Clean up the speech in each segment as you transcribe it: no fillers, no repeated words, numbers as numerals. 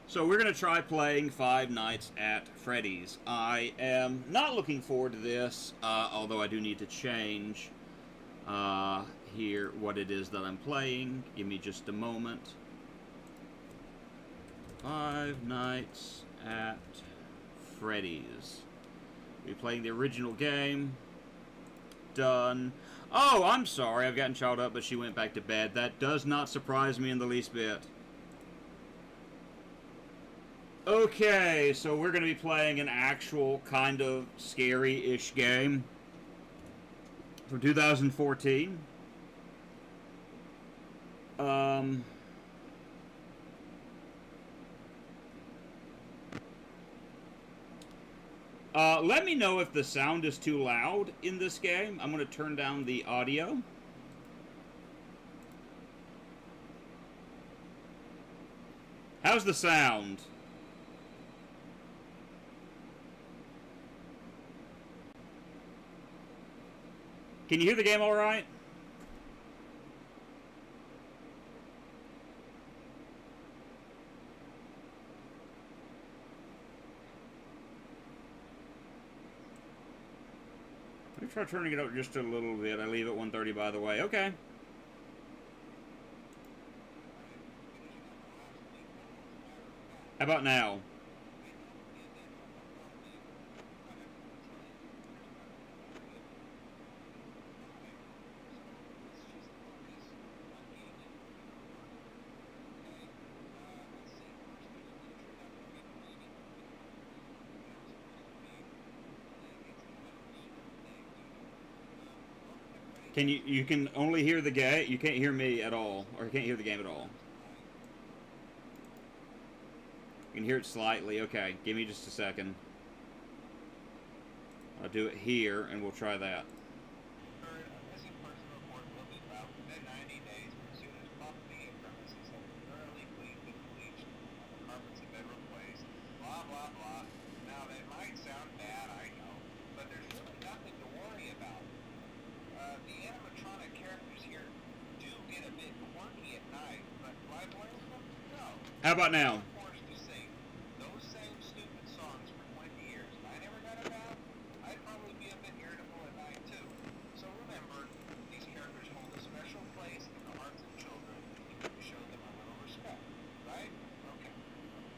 So we're going to try playing Five Nights at Freddy's. I am not looking forward to this, although I do need to change here what it is that I'm playing. Give me just a moment. Five Nights at Freddy's. We're playing the original game. Done. Oh, I'm sorry. I've gotten Child up, but she went back to bed. That does not surprise me in the least bit. Okay, so we're going to be playing an actual kind of scary-ish game from 2014. Let me know if the sound is too loud in this game. I'm going to turn down the audio. How's the sound? Can you hear the game all right? Let me try turning it up just a little bit. I leave it 130, by the way. Okay. How about now? You can only hear the game? You can't hear me at all, or you can't hear the game at all? You can hear it slightly. Okay, give me just a second. I'll do it here, and we'll try that. How about now? Those same stupid songs for 20 years. If I never got a bath, I'd probably be a bit irritable at night too. So remember, these characters hold a special place in the hearts of children, and you can show them a little respect, right?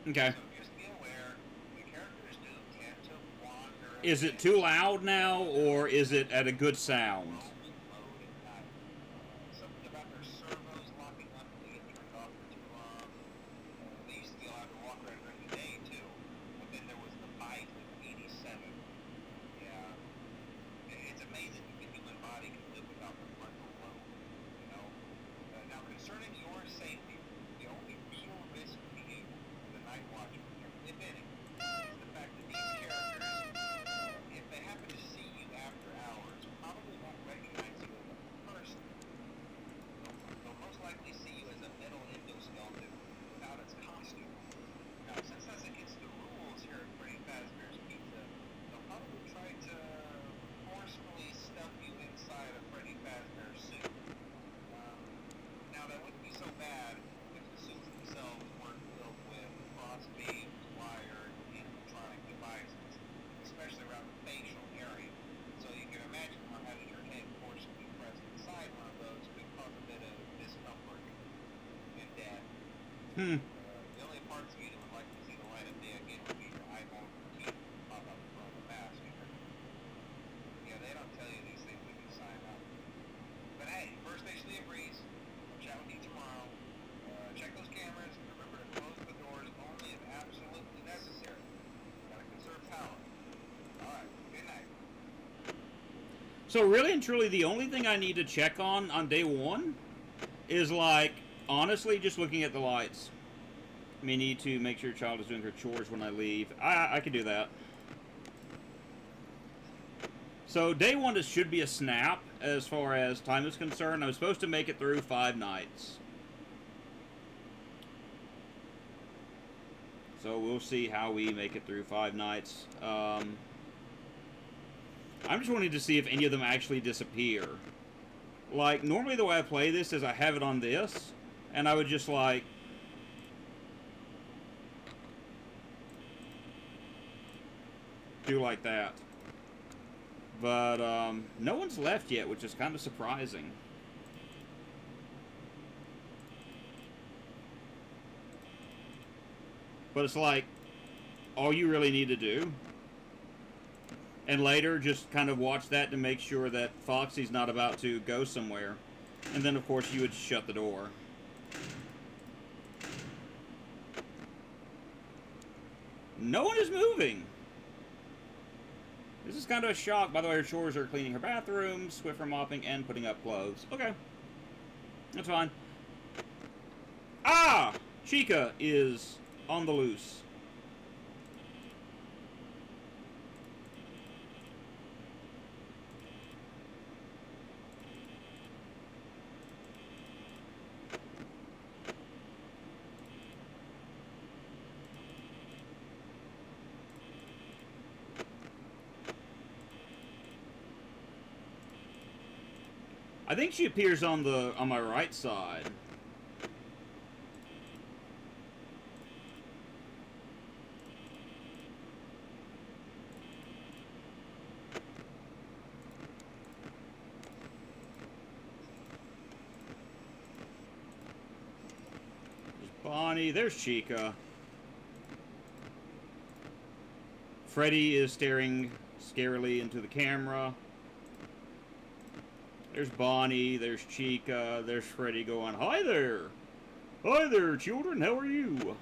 Okay. So just be aware, the characters do tend to wander. Is it too loud now, or is it at a good sound? Something about their servos locking up and they get turned off for too long. They used to have to walk around during the day too. But then there was the bite of 87. Yeah. It's amazing that the human body can live without the frontal lobe. You know? Now concerning your safety, the only real risk to you, the night watchman, if any, is the fact that these characters, if they happen to see you after hours, probably won't recognize you as a person. They'll most likely see you as a metal endoskeleton without its costume. Now, since that's against the rules here at Freddy Fazbear's Pizza, they'll probably try to forcefully stuff you inside a Freddy Fazbear suit. Now, that wouldn't be so bad if the suits themselves weren't filled with cross beams, wire, and animatronic devices, especially around the facial area. So you can imagine how having your head forcibly pressed inside one of those could cause a bit of discomfort and death. The only parts of you that would like to see the light of day again would be your eyeball and teeth pop up from the mask. Yeah, they don't tell you these things when you sign up. But hey, first station of the breeze. I'll chat with you tomorrow. Check those cameras and remember to close the doors only if absolutely necessary. Gotta conserve power. Alright, good night. So really and truly, the only thing I need to check on day one is, like, honestly, just looking at the lights. I may need to make sure your child is doing her chores when I leave. I can do that. So day one should be a snap as far as time is concerned. I'm supposed to make it through 5 nights. So we'll see how we make it through 5 nights. I'm just wanting to see if any of them actually disappear. Like, normally the way I play this is I have it on this, and I would just, like, do like that. But no one's left yet, which is kind of surprising. But it's like, all you really need to do. And later, just kind of watch that to make sure that Foxy's not about to go somewhere. And then, of course, you would shut the door. No one is moving. This is kind of a shock. By the way, her chores are cleaning her bathroom, Swiffer mopping, and putting up clothes. Okay. That's fine. Ah! Chica is on the loose. I think she appears on my right side. There's Bonnie, there's Chica. Freddy is staring scarily into the camera. There's Bonnie, there's Chica, there's Freddy going, "Hi there! Hi there, children, how are you?"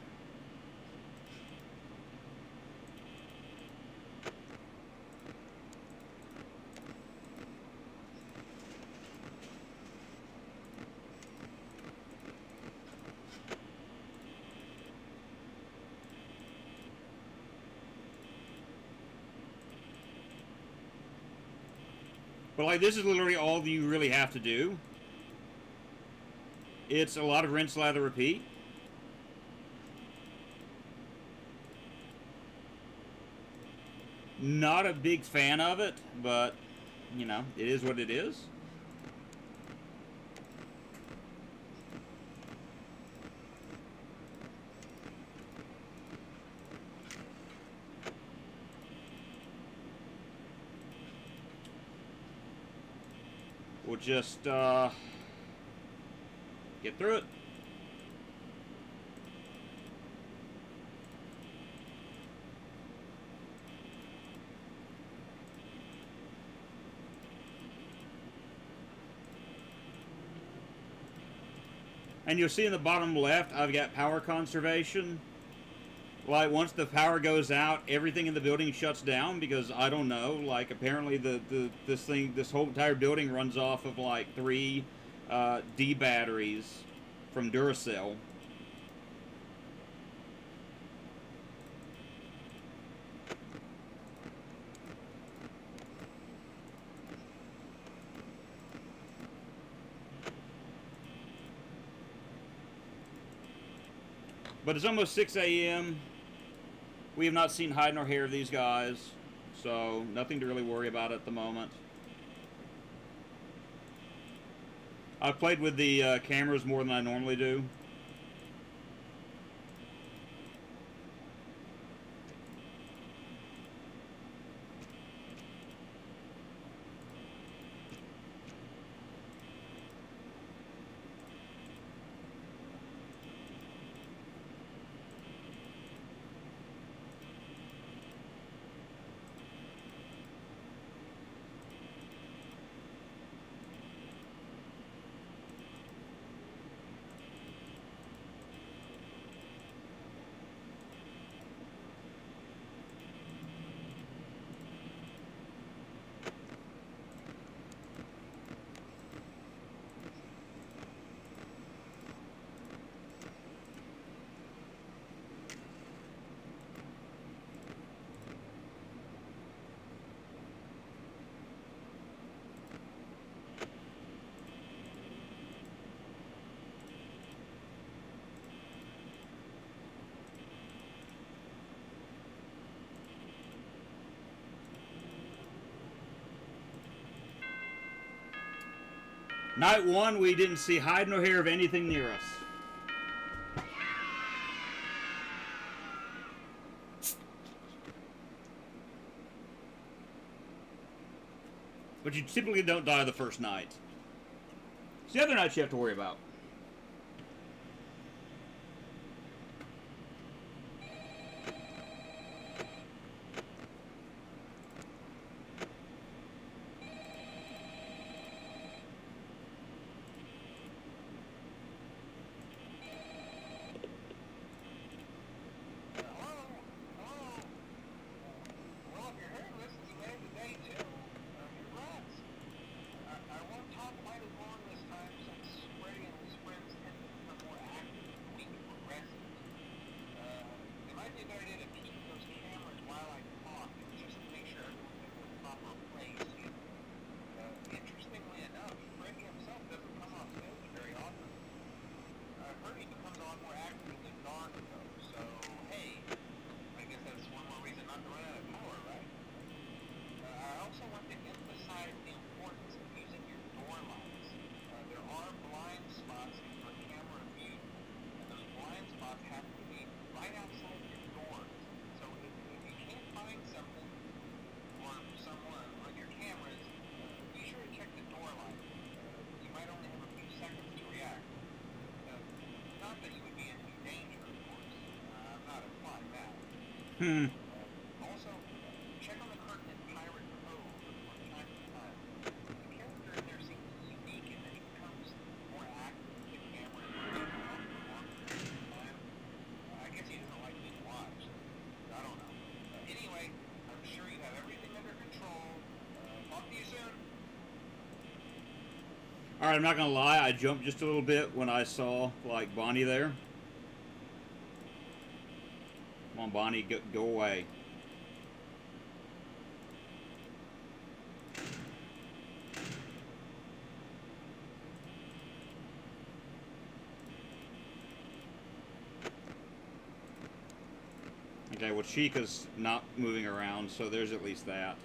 But, like, this is literally all you really have to do. It's a lot of rinse, lather, repeat. Not a big fan of it, but, you know, it is what it is. We'll just, get through it. And you'll see in the bottom left, I've got power conservation. Like, once the power goes out, everything in the building shuts down because, I don't know, like, apparently this whole entire building runs off of, like, 3 D batteries from Duracell. But it's almost 6 a.m. We have not seen hide nor hair of these guys, so nothing to really worry about at the moment. I've played with the cameras more than I normally do. Night 1, we didn't see hide nor hair of anything near us. But you typically don't die the first night. It's the other nights you have to worry about. Well, if you're hearing this, it's the end of the day, too. Congrats. I won't talk quite as long this time since Freddy and his friends tend to become more active as the week progresses. It might be a good idea to keep those cameras while I talk, just to make sure everyone's in the proper place. Interestingly enough, Freddy himself doesn't come off stage very often. I've heard he becomes a lot more active in the dark, though, so hey, I guess that's one more reason not to run out of power, right? I also want to emphasize the importance of using your door lights. There are blind spots in your camera view, and those blind spots happen to be right outside your doors. So if you can't find something or someone on your cameras, be sure to check the door light. You might only have a few seconds to react. Not that you would be in any danger, of course. I'm not implying that. Also, check on the curtain in Pirate Cove from time to time. The character in there seems unique in that he becomes more active with the camera and remains on for longer periods of time. I guess he doesn't like being watched. I don't know. Anyway, I'm sure you have everything under control. Talk to you soon. Alright, I'm not gonna lie, I jumped just a little bit when I saw, like, Bonnie there. Come on, Bonnie, go away. Okay, well, Chica's not moving around, so there's at least that.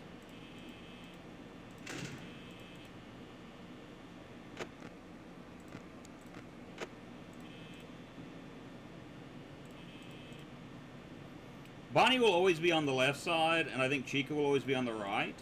Bonnie will always be on the left side, and I think Chica will always be on the right.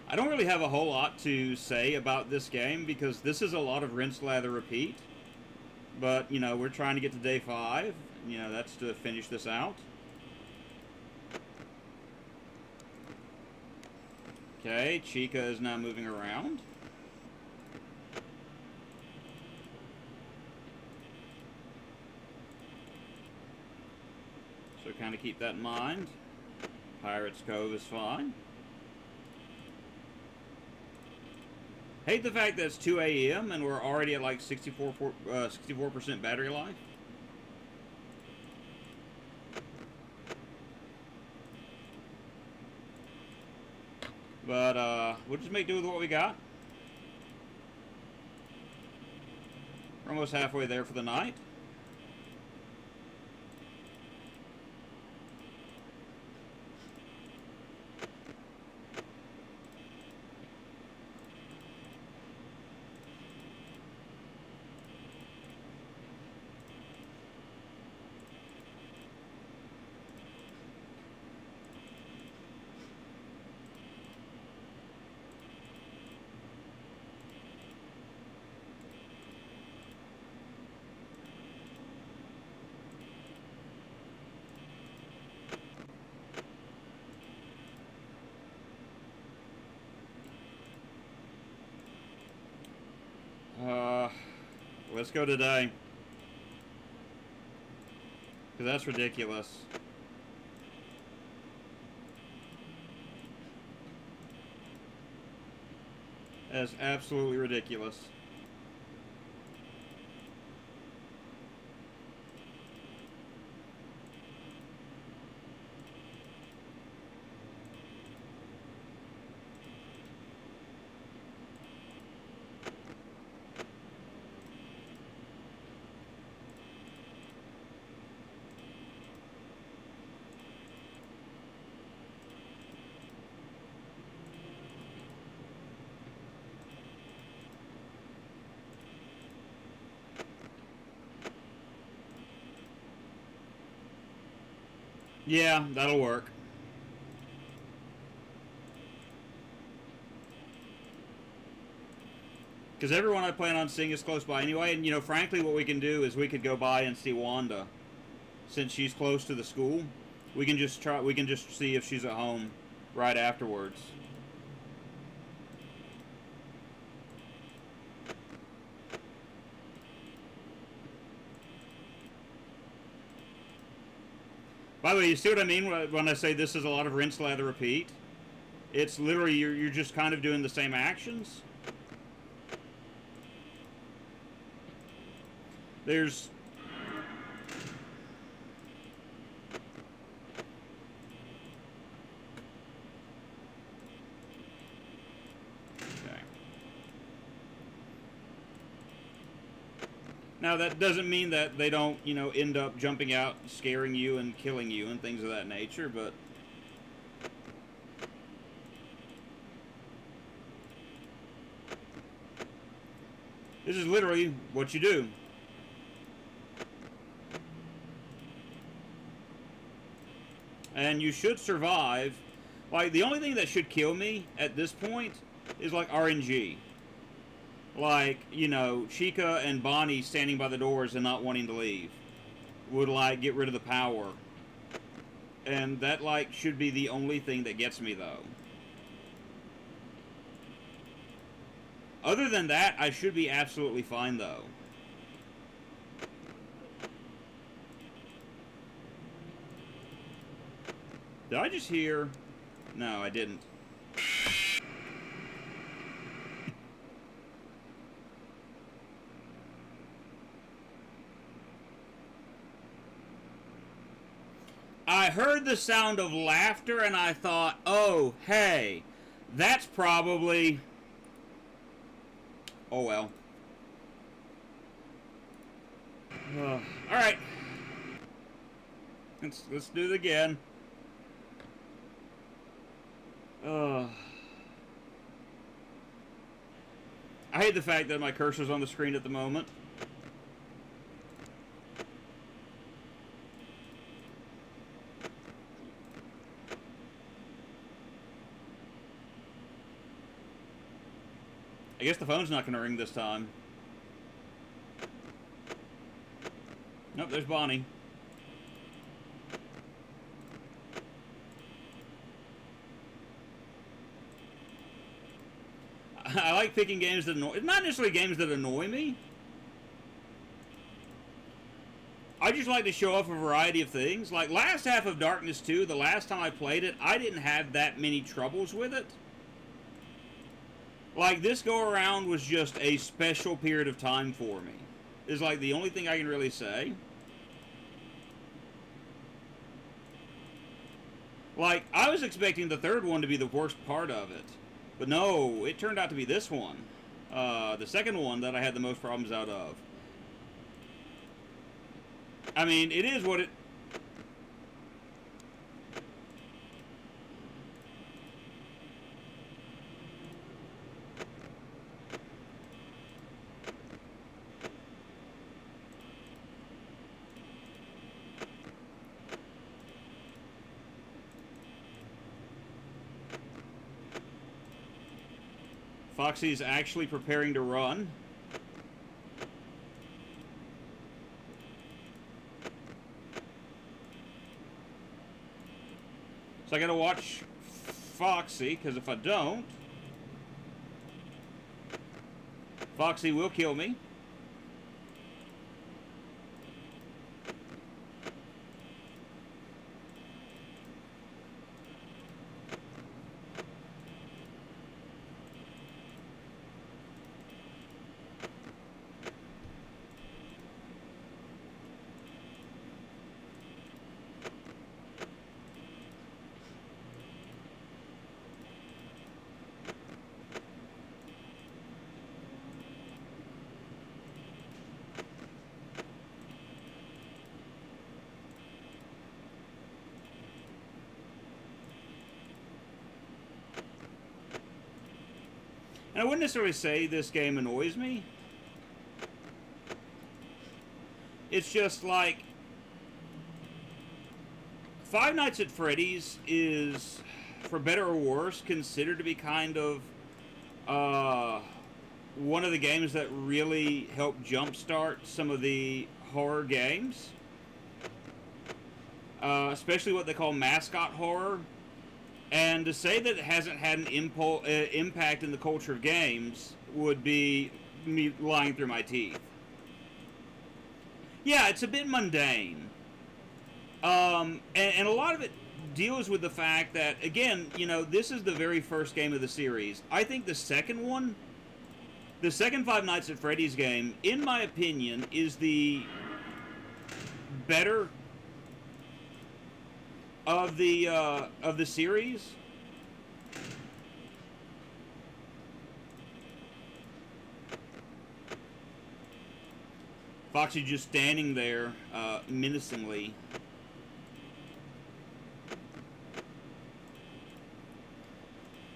I don't really have a whole lot to say about this game because this is a lot of rinse, lather, repeat. But, you know, we're trying to get to day 5. You know, that's to finish this out. Okay, Chica is now moving around. So kind of keep that in mind. Pirates Cove is fine. Hate the fact that it's 2 a.m. and we're already at like 64% battery life. But we'll just make do with what we got. We're almost halfway there for the night. Let's go today. Because that's ridiculous. That's absolutely ridiculous. Yeah, that'll work. Because everyone I plan on seeing is close by anyway, and, you know, frankly, what we can do is we could go by and see Wanda. Since she's close to the school, we can just see if she's at home right afterwards. By the way, you see what I mean when I say this is a lot of rinse, lather, repeat? It's literally, you're just kind of doing the same actions. There's... Okay. Now, that doesn't mean that they don't, you know, end up jumping out, scaring you, and killing you, and things of that nature, but... This is literally what you do. And you should survive. Like, the only thing that should kill me at this point is, like, RNG. Like, you know, Chica and Bonnie standing by the doors and not wanting to leave would, like, get rid of the power. And that, like, should be the only thing that gets me, though. Other than that, I should be absolutely fine, though. Did I just hear... No, I didn't. I heard the sound of laughter and I thought, oh, hey, that's probably... Oh, well. Alright. Let's do it again. I hate the fact that my cursor's on the screen at the moment. I guess the phone's not going to ring this time. Nope, there's Bonnie. I like picking games that annoy... Not necessarily games that annoy me. I just like to show off a variety of things. Like, last half of Darkness 2, the last time I played it, I didn't have that many troubles with it. Like, this go-around was just a special period of time for me. Is like the only thing I can really say. Like, I was expecting the third one to be the worst part of it. But no, it turned out to be this one. The second one that I had the most problems out of. I mean, it is what it... Foxy's actually preparing to run. So I gotta watch Foxy, because if I don't, Foxy will kill me. And I wouldn't necessarily say this game annoys me. It's just like... Five Nights at Freddy's is, for better or worse, considered to be kind of one of the games that really helped jumpstart some of the horror games. Especially what they call mascot horror. And to say that it hasn't had an impact in the culture of games would be me lying through my teeth. Yeah, it's a bit mundane. And a lot of it deals with the fact that, again, you know, this is the very first game of the series. I think the second one, the second Five Nights at Freddy's game, in my opinion, is the better of the series. Foxy just standing there, menacingly.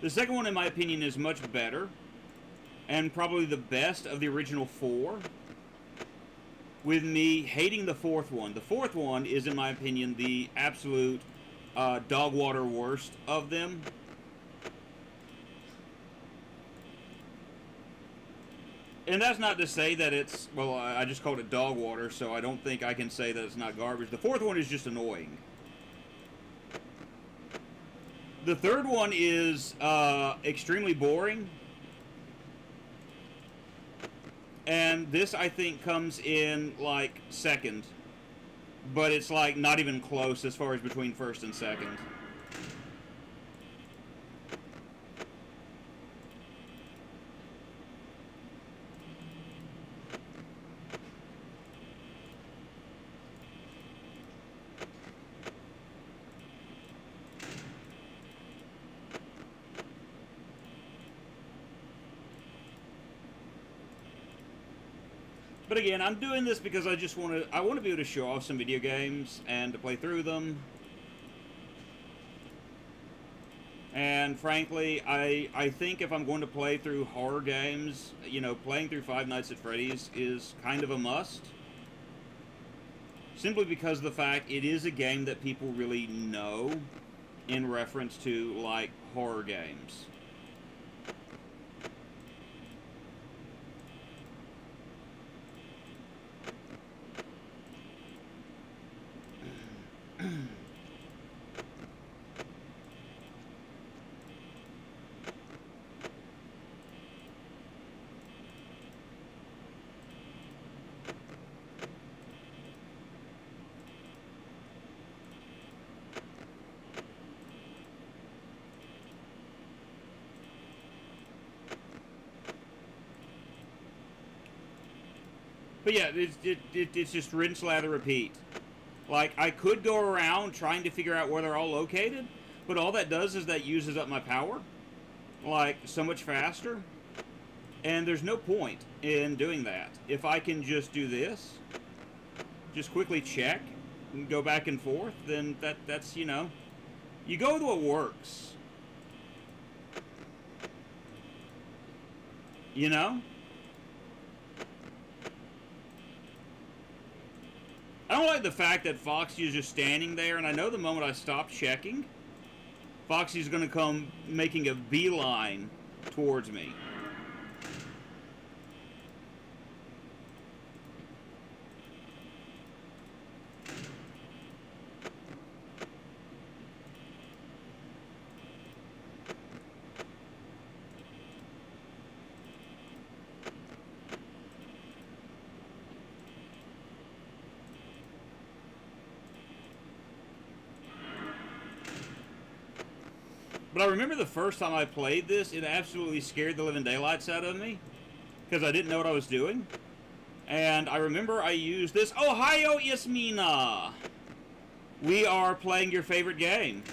The second one, in my opinion, is much better, and probably the best of the original four, with me hating the fourth one. The fourth one is, in my opinion, the absolute dog water worst of them. And that's not to say that it's, well, I just called it dog water, so I don't think I can say that it's not garbage. The fourth one is just annoying. The third one is extremely boring. And this, I think, comes in, like, second. But it's, like, not even close as far as between first and second. But again, I'm doing this because I just want to be able to show off some video games and to play through them. And frankly, I think if I'm going to play through horror games, you know, playing through Five Nights at Freddy's is kind of a must. Simply because of the fact it is a game that people really know in reference to, like, horror games. But yeah, it's just rinse, lather, repeat. Like, I could go around trying to figure out where they're all located, but all that does is that uses up my power, like, so much faster. And there's no point in doing that. If I can just do this, just quickly check, and go back and forth, then that's, you know, you go with what works. You know? I don't like the fact that Foxy is just standing there, and I know the moment I stop checking, Foxy's going to come making a beeline towards me. But I remember the first time I played this, it absolutely scared the living daylights out of me, because I didn't know what I was doing. And I remember I used this. Ohio, Yasmina! We are playing your favorite game.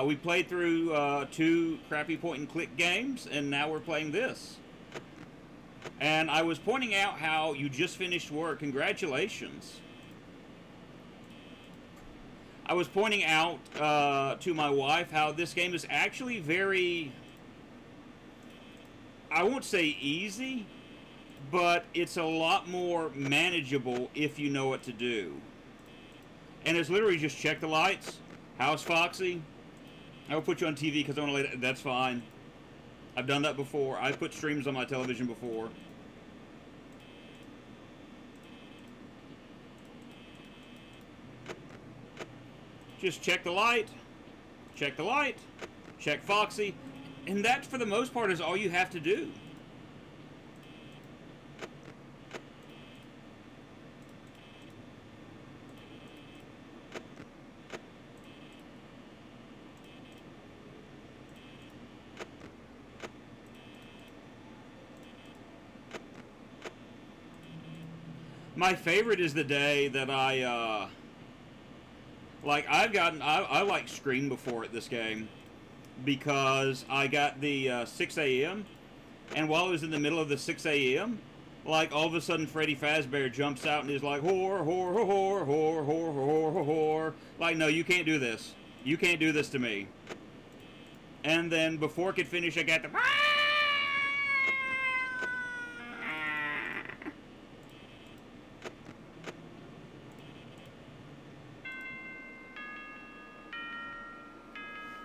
We played through 2 crappy point-and-click games, and now we're playing this. And I was pointing out how you just finished work. Congratulations. I was pointing out to my wife how this game is actually very, I won't say easy, but it's a lot more manageable if you know what to do. And it's literally just check the lights. How's Foxy? I'll put you on TV because I want to lay. That's fine. I've done that before. I've put streams on my television before. Just check the light. Check the light. Check Foxy. And that, for the most part, is all you have to do. My favorite is the day that I like Scream before at this game because I got the 6 a.m. and while I was in the middle of the 6 a.m., like all of a sudden Freddy Fazbear jumps out and is like, whore, whore, whore, whore, whore, whore, whore. Like, no, you can't do this. You can't do this to me. And then before it could finish, I got the...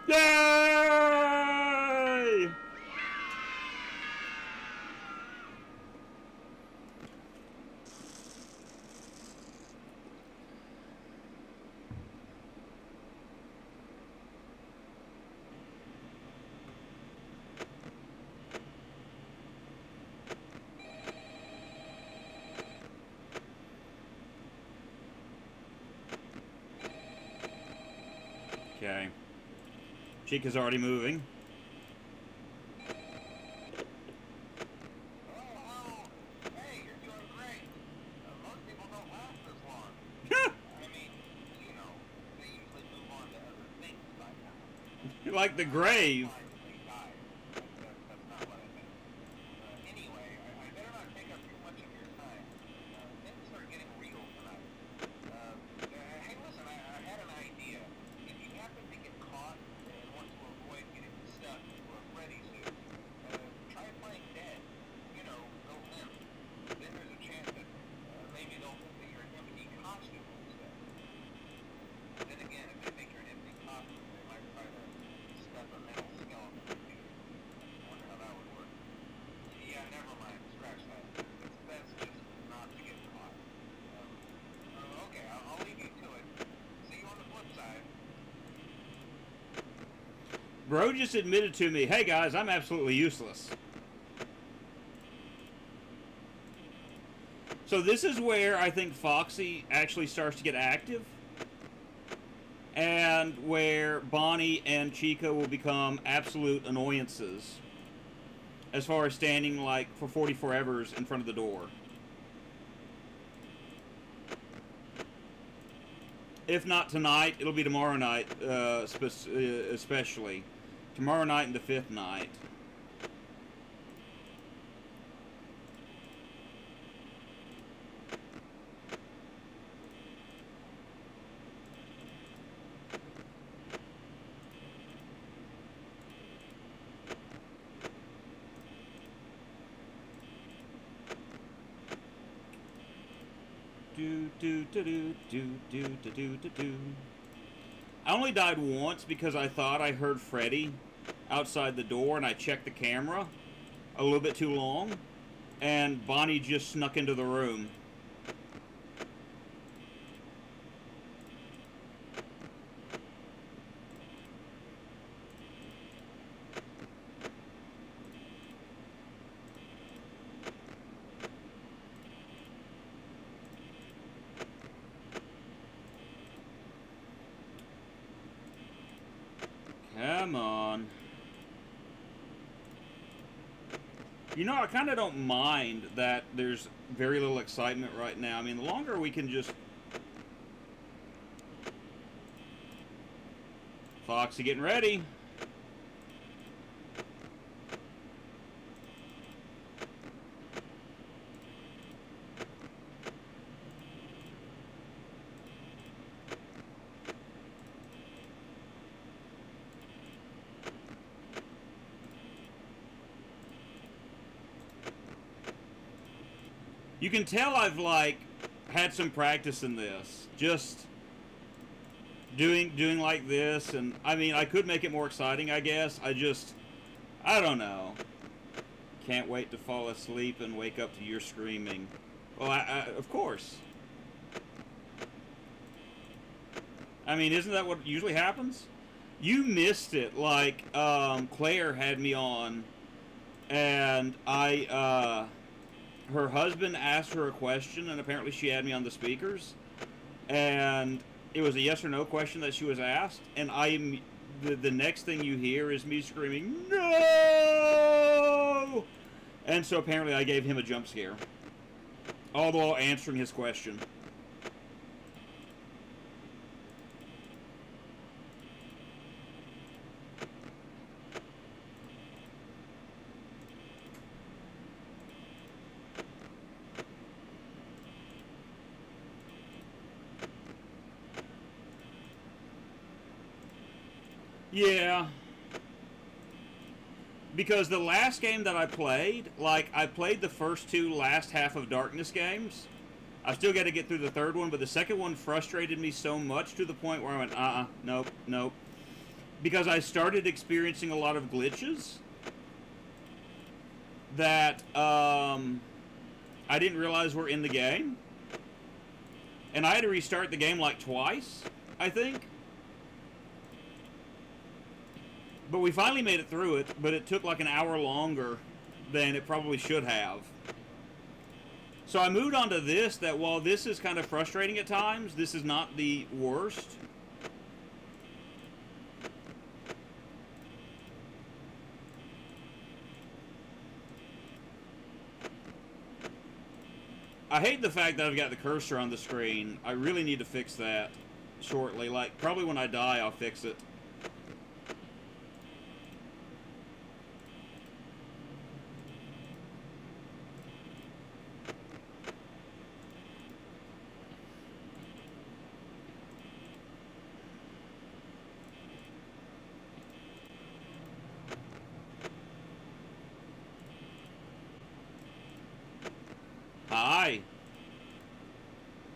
Yay! Okay. Chica's already moving. Oh, hey, you're doing great. Most people don't last this long. I mean, you know, they usually move on to other things by now. Like the grave. Finally died. That's not what I meant. Anyway, I better not take up too much of your time. Things are getting real tonight. Hey, listen, I had an idea. If you happen to get caught and want to avoid getting stuck into a Freddy suit, try playing dead. You know, go limp. Then there's a chance that maybe they'll think that you're an empty costume instead. Then again, if they think you're an empty costume, they might try to step a metal skeleton in you. I wonder how that would work. Yeah, never mind. Scratch that. It's best just not to get caught. Okay, I'll leave you to it. See you on the flip side. Bro just admitted to me, hey guys, I'm absolutely useless. So this is where I think Foxy actually starts to get active. And where Bonnie and Chica will become absolute annoyances. As far as standing like for 44evers in front of the door. If not tonight, it'll be tomorrow night, especially. Tomorrow night and the 5th night. I only died once because I thought I heard Freddy outside the door and I checked the camera a little bit too long and Bonnie just snuck into the room. Come on. You know, I kind of don't mind that there's very little excitement right now. I mean, the longer we can just... Foxy getting ready. You can tell I've, like, had some practice in this. Just doing like this, and, I mean, I could make it more exciting, I guess. I don't know. Can't wait to fall asleep and wake up to your screaming. Well, of course. I mean, isn't that what usually happens? You missed it. Like, Claire had me on, and her husband asked her a question, and apparently she had me on the speakers, and it was a yes or no question that she was asked, and the next thing you hear is me screaming, "No!" And so apparently I gave him a jump scare, all the while answering his question. Yeah. Because the last game that I played, like, I played the first two last Half of Darkness games. I still got to get through the third one, but the second one frustrated me so much to the point where I went, nope, nope. Because I started experiencing a lot of glitches that I didn't realize were in the game. And I had to restart the game like twice, I think. But we finally made it through it, but it took like an hour longer than it probably should have. So I moved on to this, that while this is kind of frustrating at times, this is not the worst. I hate the fact that I've got the cursor on the screen. I really need to fix that shortly. Like, probably when I die, I'll fix it. Hi.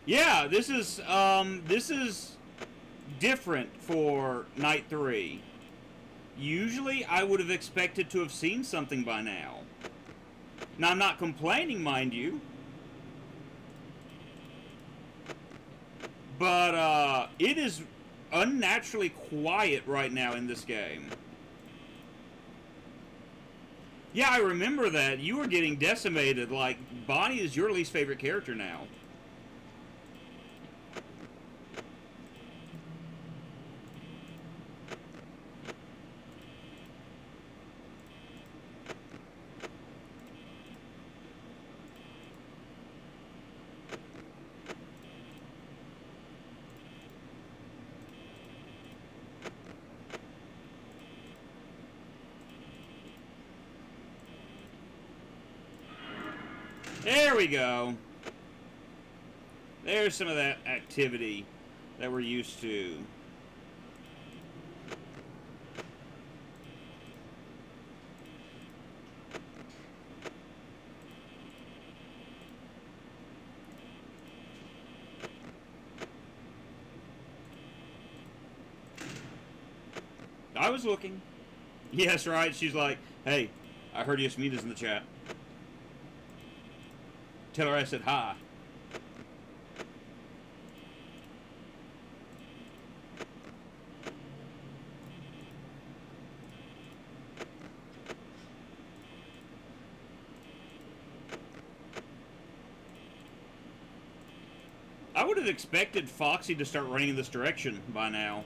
Yeah, this is different for Night 3. Usually, I would have expected to have seen something by now. Now, I'm not complaining, mind you. But, it is unnaturally quiet right now in this game. Yeah, I remember that. You were getting decimated. Like, Bonnie is your least favorite character now. There we go. There's some of that activity that we're used to. I was looking. Yes, right. She's like, hey, I heard Yasmina's in the chat. Tell her I said hi. I would have expected Foxy to start running in this direction by now.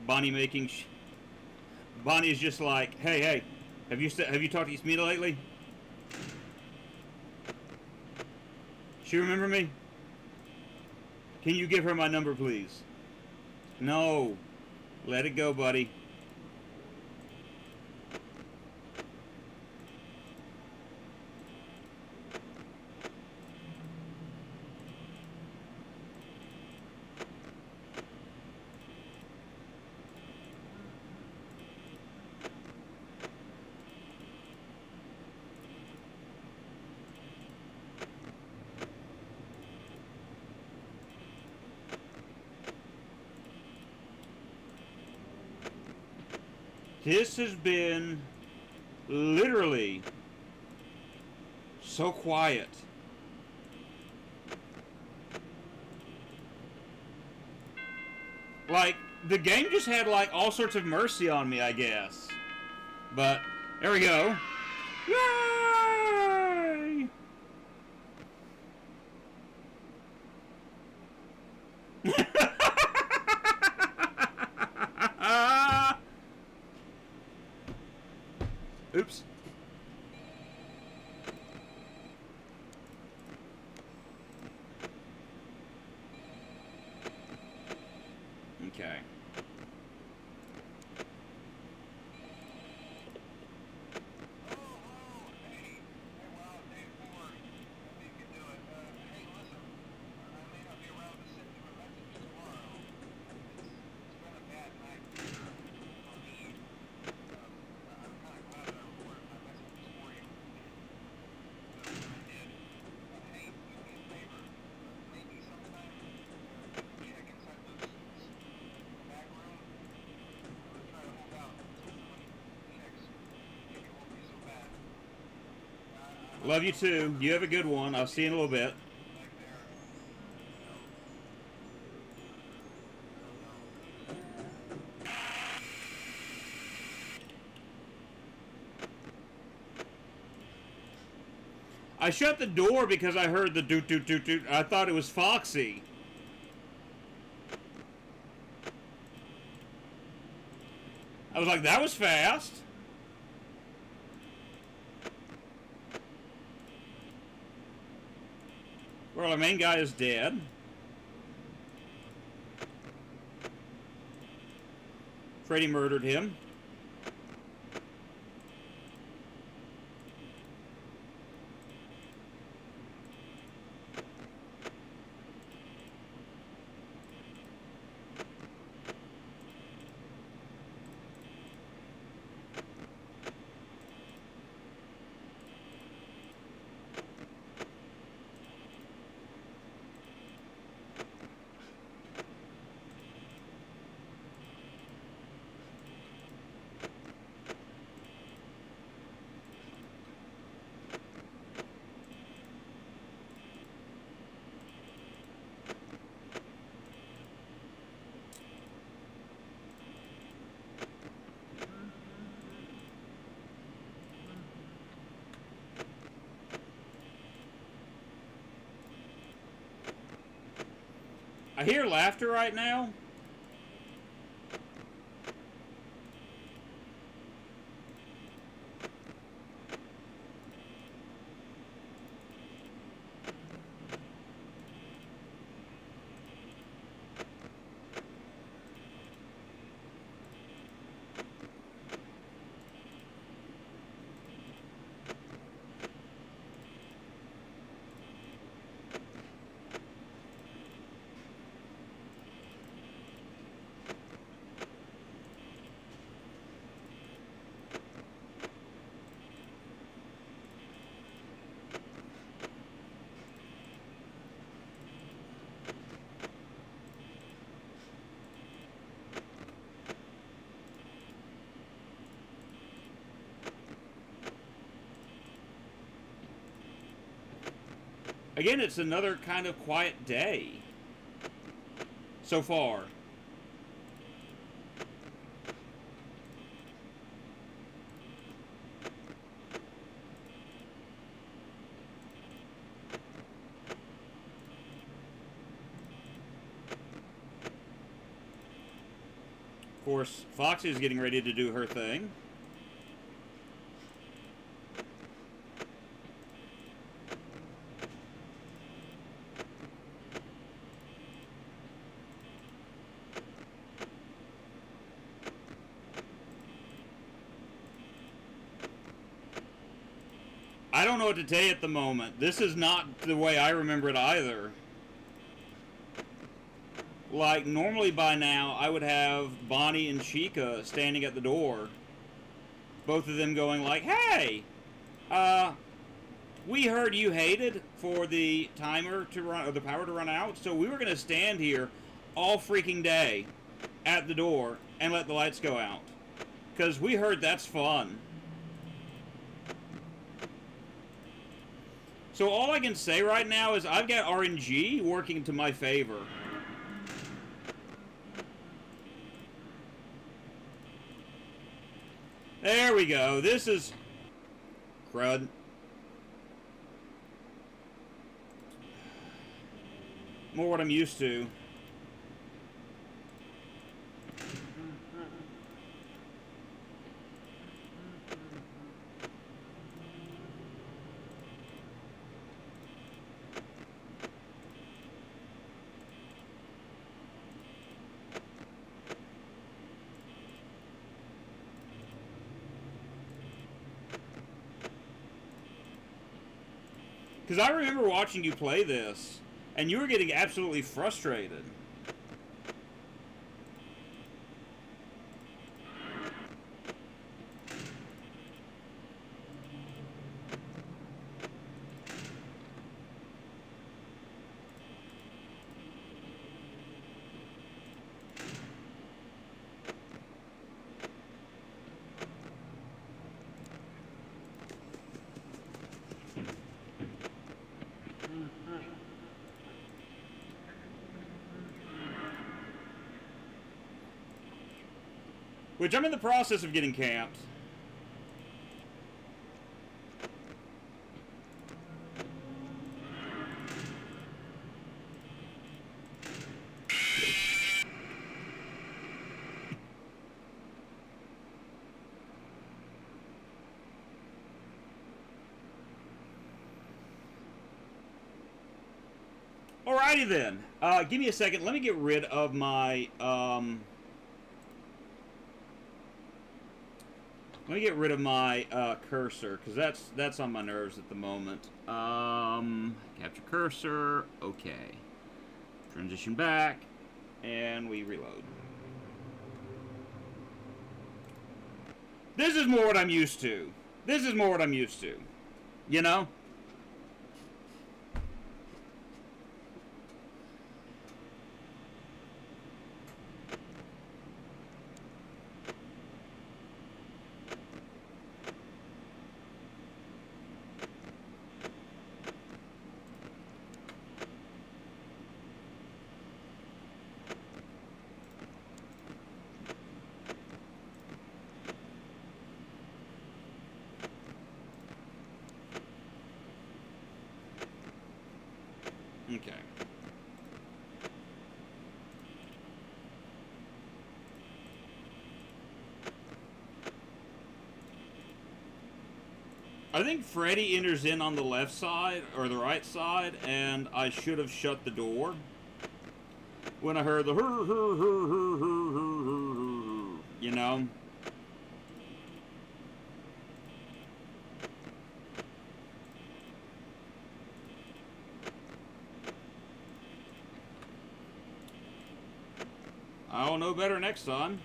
Bonnie making. Bonnie is just like, hey, have you talked to Yasmina lately? She remember me? Can you give her my number, please? No. Let it go, buddy. This has been literally so quiet. Like, the game just had, like, all sorts of mercy on me, I guess. But, there we go. Yay! Oops. Okay. Love you too. You have a good one. I'll see you in a little bit. I shut the door because I heard the doot doot doot doot. I thought it was Foxy. I was like, that was fast. Well, our main guy is dead. Freddy murdered him. I hear laughter right now. Again, it's another kind of quiet day so far. Of course, Foxy's getting ready to do her thing. I don't know what to tell you at the moment. This is not the way I remember it either. Like, normally by now, I would have Bonnie and Chica standing at the door. Both of them going like, hey, we heard you hated for the timer to run, or the power to run out, so we were going to stand here all freaking day at the door and let the lights go out. Because we heard that's fun. So all I can say right now is I've got RNG working to my favor. There we go. This is... crud. More what I'm used to. Because I remember watching you play this, and you were getting absolutely frustrated. Which I'm in the process of getting camped. Alrighty then. Give me a second. Let me get rid of my let me get rid of my cursor, because that's on my nerves at the moment. Capture cursor. Okay. Transition back, and we reload. This is more what I'm used to. This is more what I'm used to. You know? Okay. I think Freddy enters in on the left side, or the right side, and I should have shut the door when I heard the you know? I'll know better next time.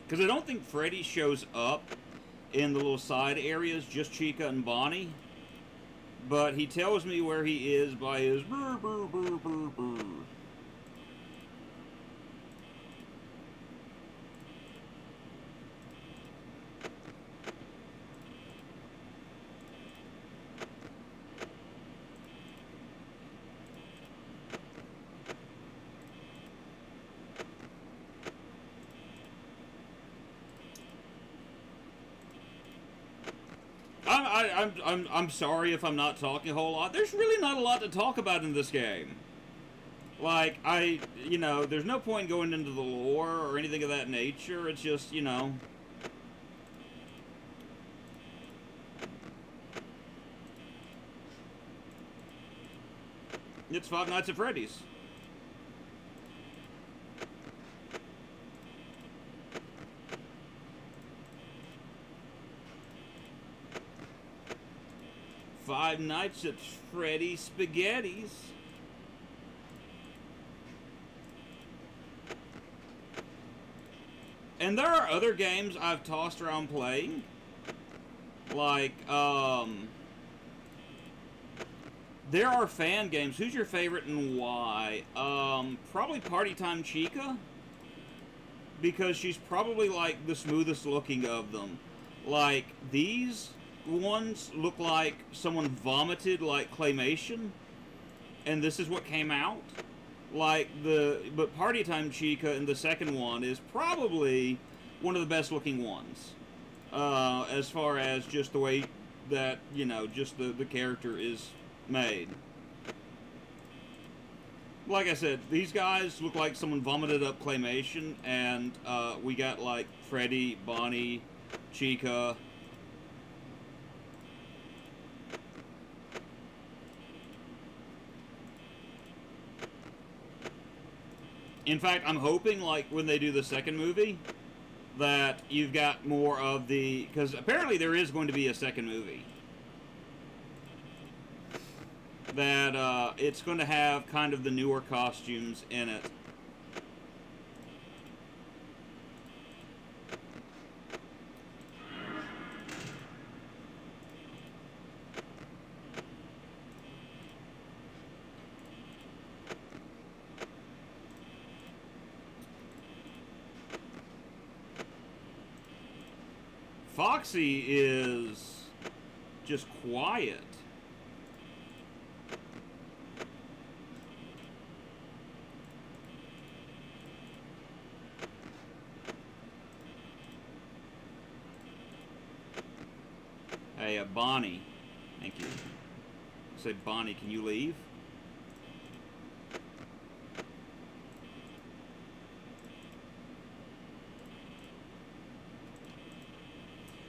Because I don't think Freddy shows up in the little side areas, just Chica and Bonnie. But he tells me where he is by his brr, brr, brr, brr, brr. I'm sorry if I'm not talking a whole lot. There's really not a lot to talk about in this game. Like, you know, there's no point going into the lore or anything of that nature. It's just, you know. It's Five Nights at Freddy's. Five Nights at Freddy's Spaghettis. And there are other games I've tossed around playing. Like, there are fan games. Who's your favorite and why? Probably Party Time Chica. Because she's probably, like, the smoothest looking of them. Like, these ones look like someone vomited, like, claymation. And this is what came out. Like, but Party Time Chica in the second one is probably one of the best looking ones. As far as just the way that, you know, just the character is made. Like I said, these guys look like someone vomited up claymation, and we got like Freddy, Bonnie, Chica. In fact, I'm hoping, like, when they do the second movie, that you've got more of the... Because apparently there is going to be a second movie. That it's going to have kind of the newer costumes in it. Foxy is just quiet. Hey, Bonnie. Thank you. Say, Bonnie, can you leave?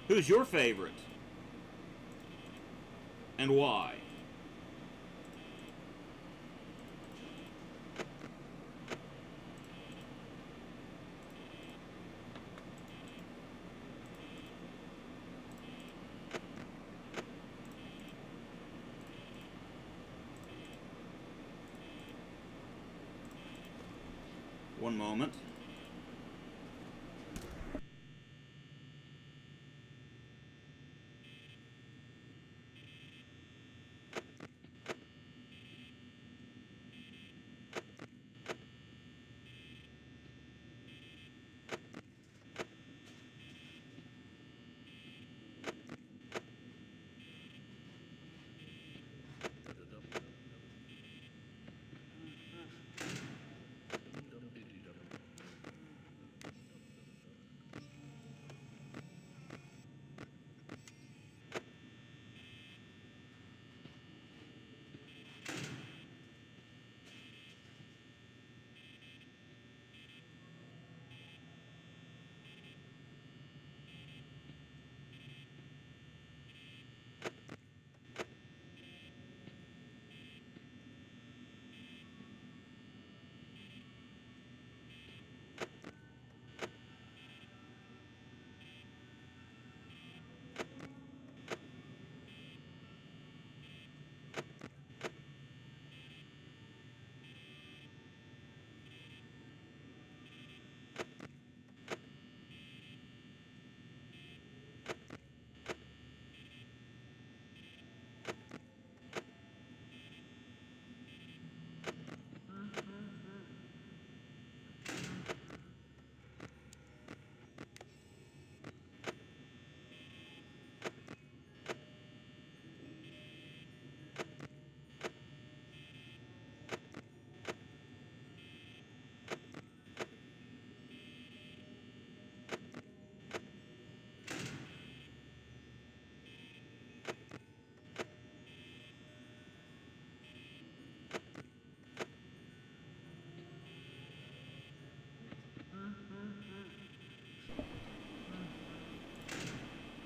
Who's your favorite? And why? One moment.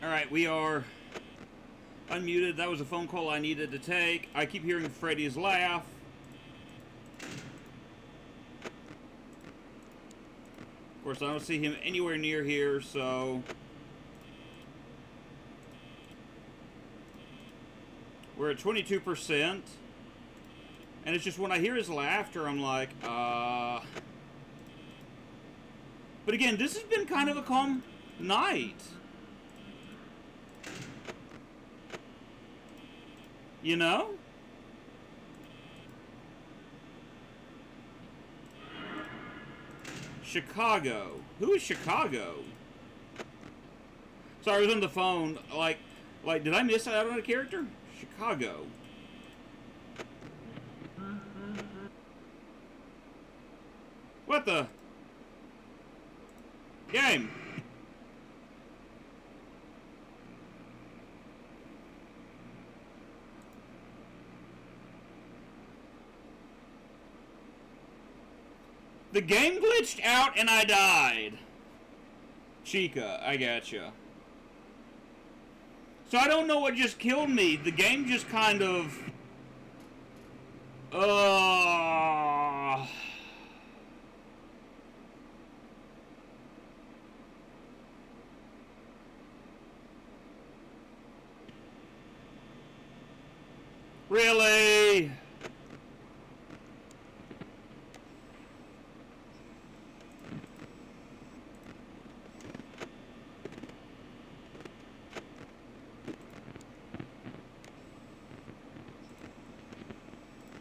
Alright, we are unmuted. That was a phone call I needed to take. I keep hearing Freddy's laugh. Of course, I don't see him anywhere near here, so... We're at 22%. And it's just when I hear his laughter, I'm like, But again, this has been kind of a calm night. You know? Chicago. Who is Chicago? Sorry, I was on the phone. Like, did I miss out on a character? Chicago. What the? Game. The game glitched out and I died. Chica, I gotcha. So I don't know what just killed me. The game just kind of... Really?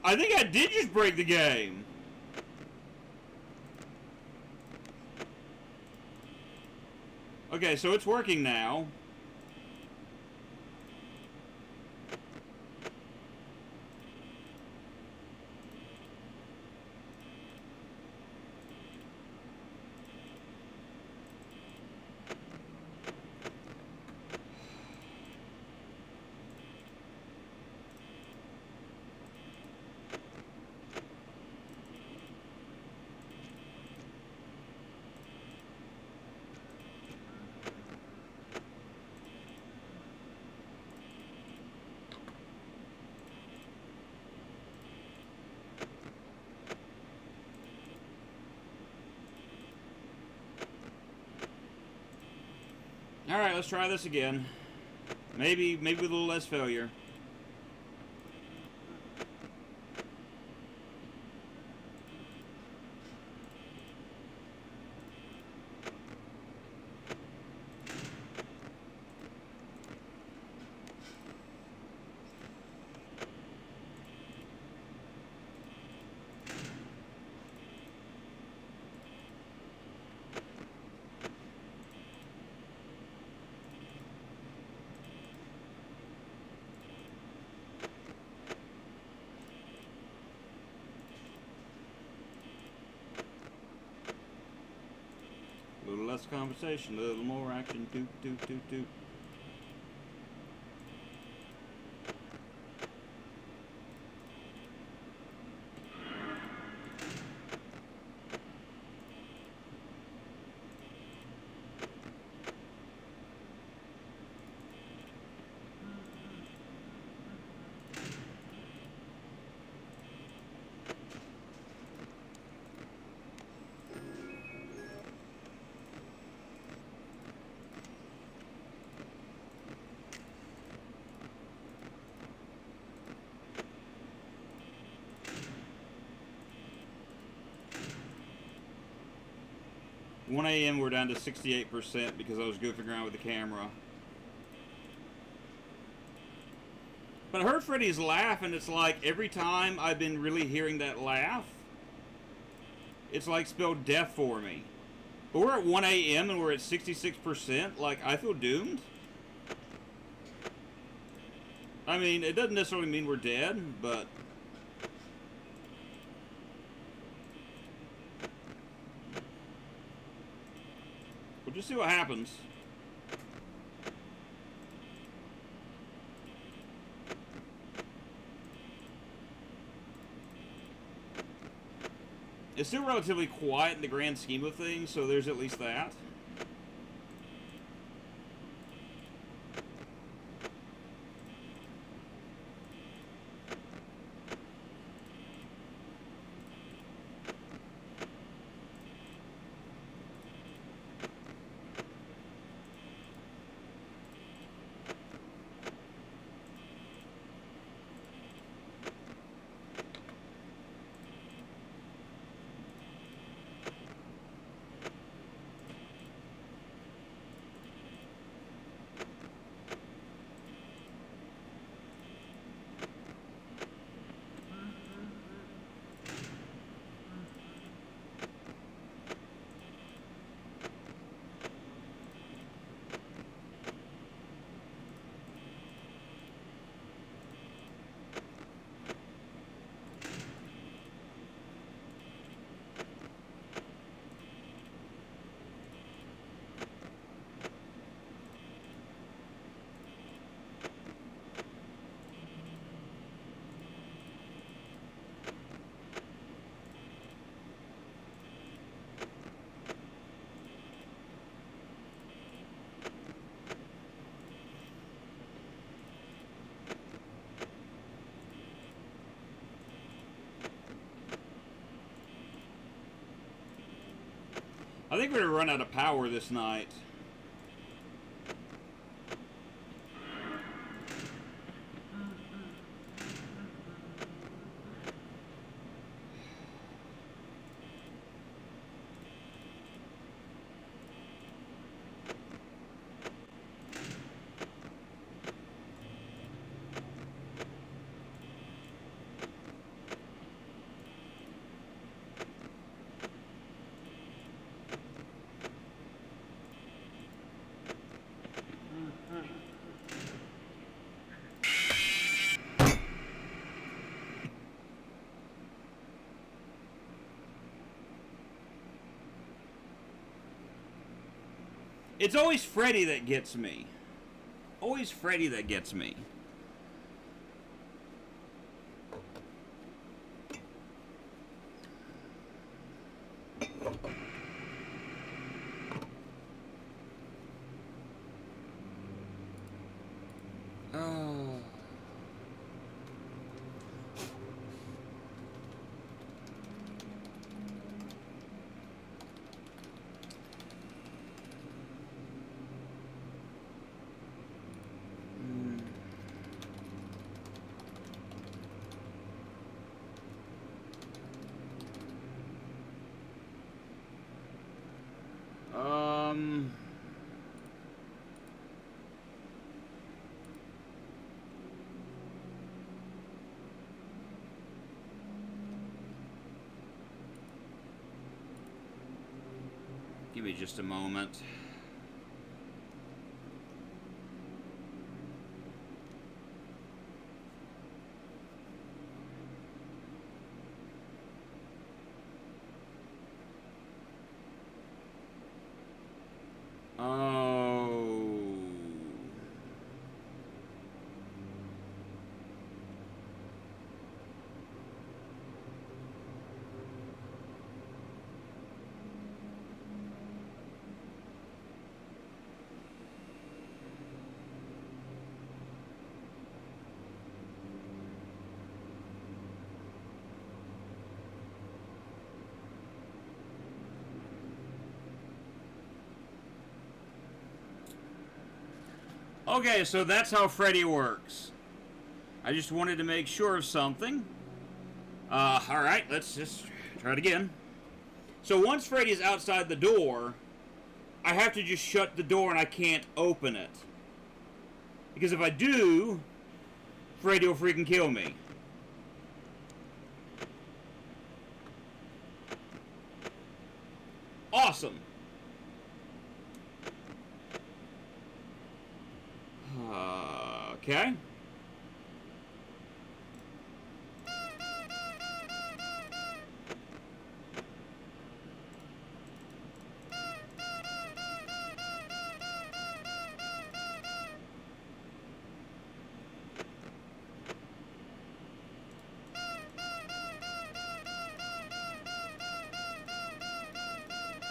I think I did just break the game. Okay, so it's working now. Alright, let's try this again. Maybe with a little less failure. A little less conversation, a little more action. Doot, doot, doot, doot. One AM we're down to 68% because I was goofing around with the camera. But I heard Freddy's laugh, and it's like every time I've been really hearing that laugh, it's like spelled death for me. But we're at 1 AM and we're at 66%. Like, I feel doomed. I mean, it doesn't necessarily mean we're dead, but... we'll just see what happens. It's still relatively quiet in the grand scheme of things, so there's at least that. I think we're gonna run out of power this night. It's always Freddy that gets me. Always Freddy that gets me. Oh. Give me just a moment. Oh. Okay, so that's how Freddy works. I just wanted to make sure of something. Alright, let's just try it again. So once Freddy's outside the door, I have to just shut the door and I can't open it. Because if I do, Freddy will freaking kill me. Awesome. Okay. I'm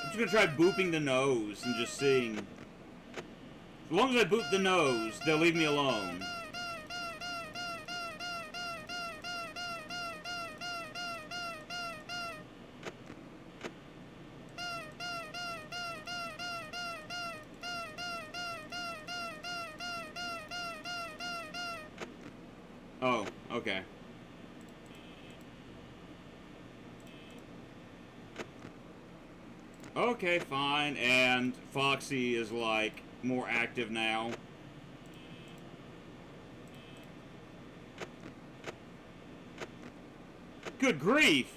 just gonna try booping the nose and just seeing. As long as I boop the nose, they'll leave me alone. Oh, okay. Okay, fine. And Foxy is like more active now. Good grief!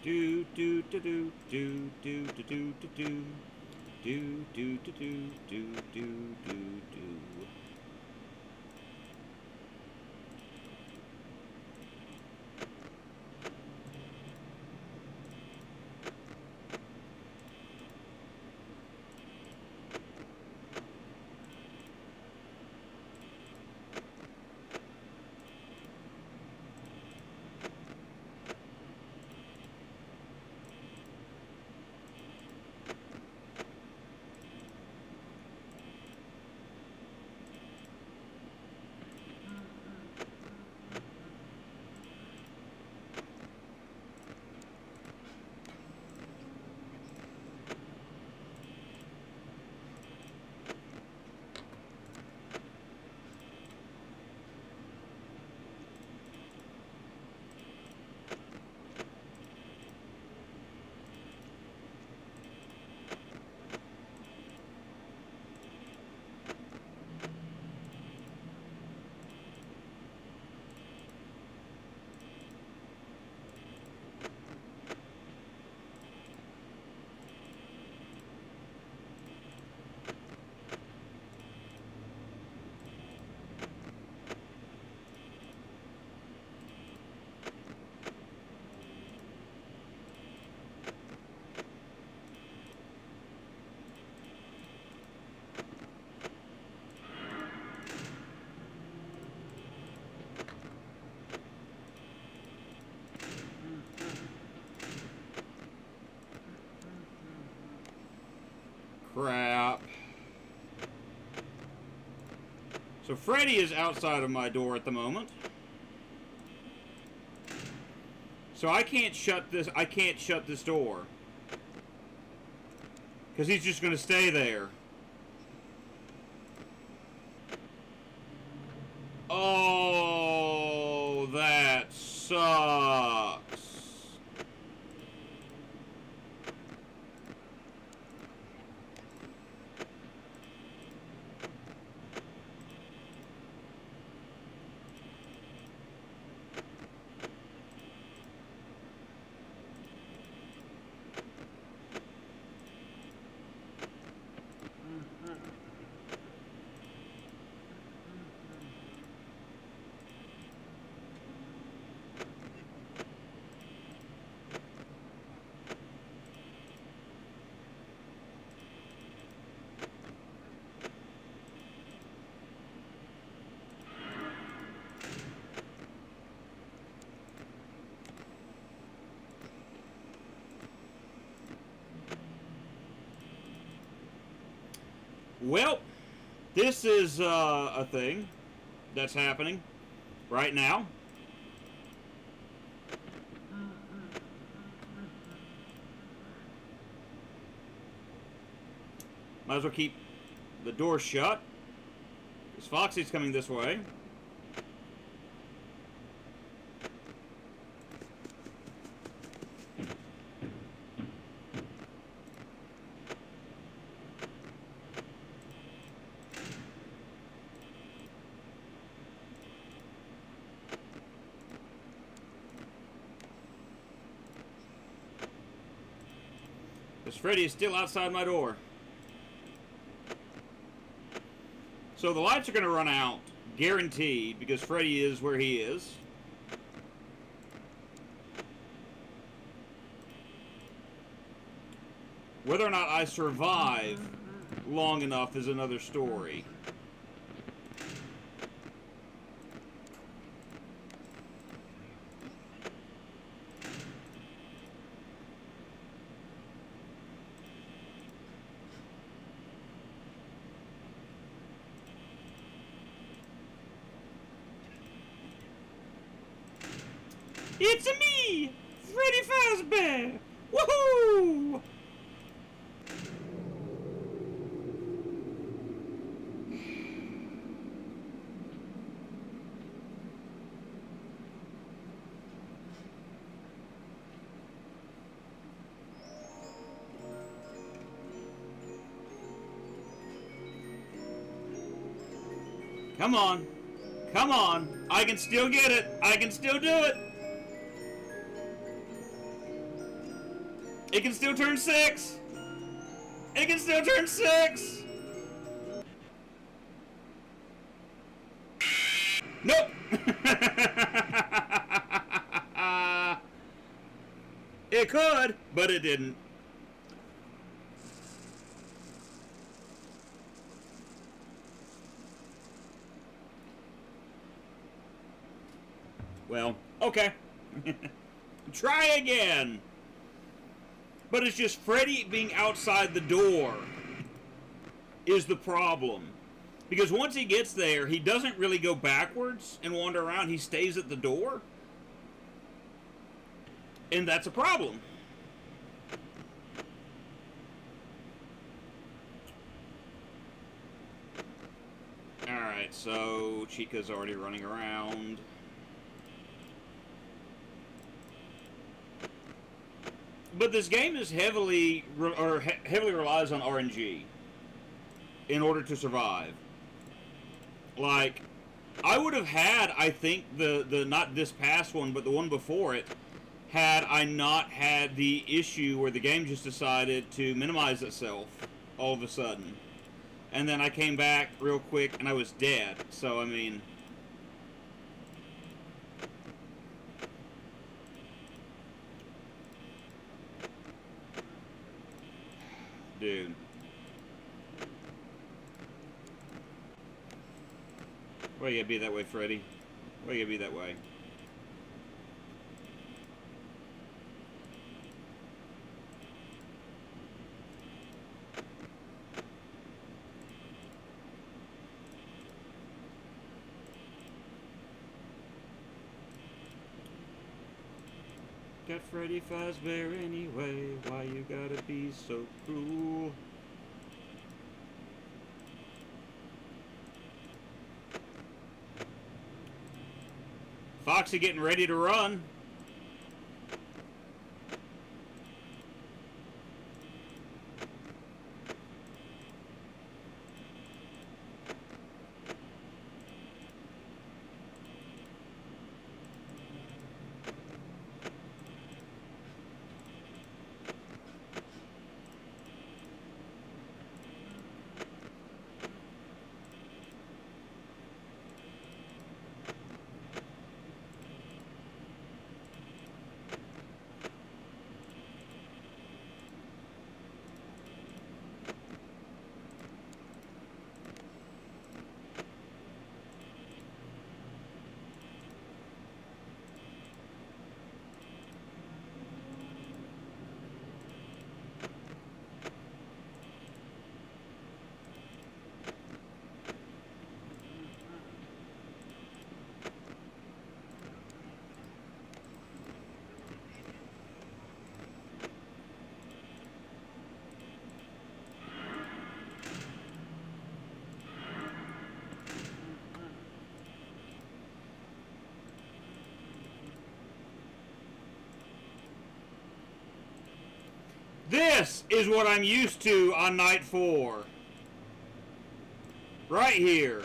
Do do do do do do do do do do do do do do do do do. Crap. So Freddy is outside of my door at the moment. So I can't shut this door. Because he's just going to stay there. Oh, that sucks. Well, this is a thing that's happening right now. Might as well keep the door shut, because Foxy's coming this way. Because Freddy is still outside my door. So the lights are going to run out, guaranteed, because Freddy is where he is. Whether or not I survive long enough is another story. It's me, Freddy Fazbear! Woohoo! Come on. Come on. I can still get it. I can still do it. It can still turn 6! It can still turn 6! Nope! It could, but it didn't. Well, okay. Try again! But it's just Freddy being outside the door is the problem. Because once he gets there, he doesn't really go backwards and wander around. He stays at the door. And that's a problem. Alright, so Chica's already running around. But this game is heavily relies on RNG in order to survive. Like, I would have had, I think, the not this past one, but the one before it, had I not had the issue where the game just decided to minimize itself all of a sudden. And then I came back real quick and I was dead. So, I mean... Dude. Why you gotta be that way, Freddy? Why you gotta be that way? Got Freddy Fazbear anyway, why you gotta be so cruel? Foxy getting ready to run. This is what I'm used to on night 4. Right here.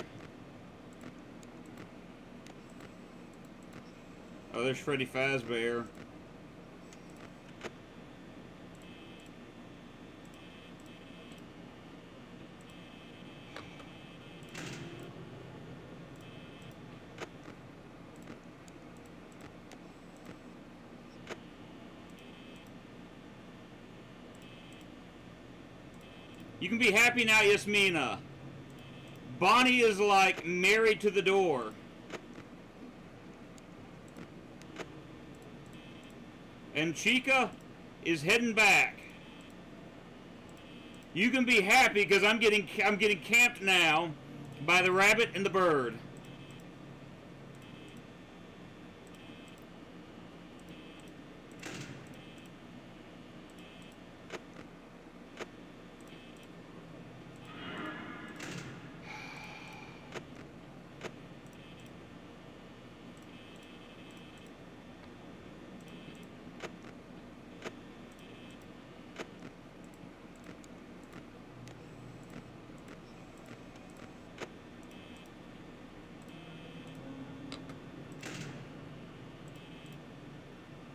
Oh, there's Freddy Fazbear. You can be happy now, Yasmina. Bonnie is like married to the door. And Chica is heading back. You can be happy because I'm getting camped now by the rabbit and the bird.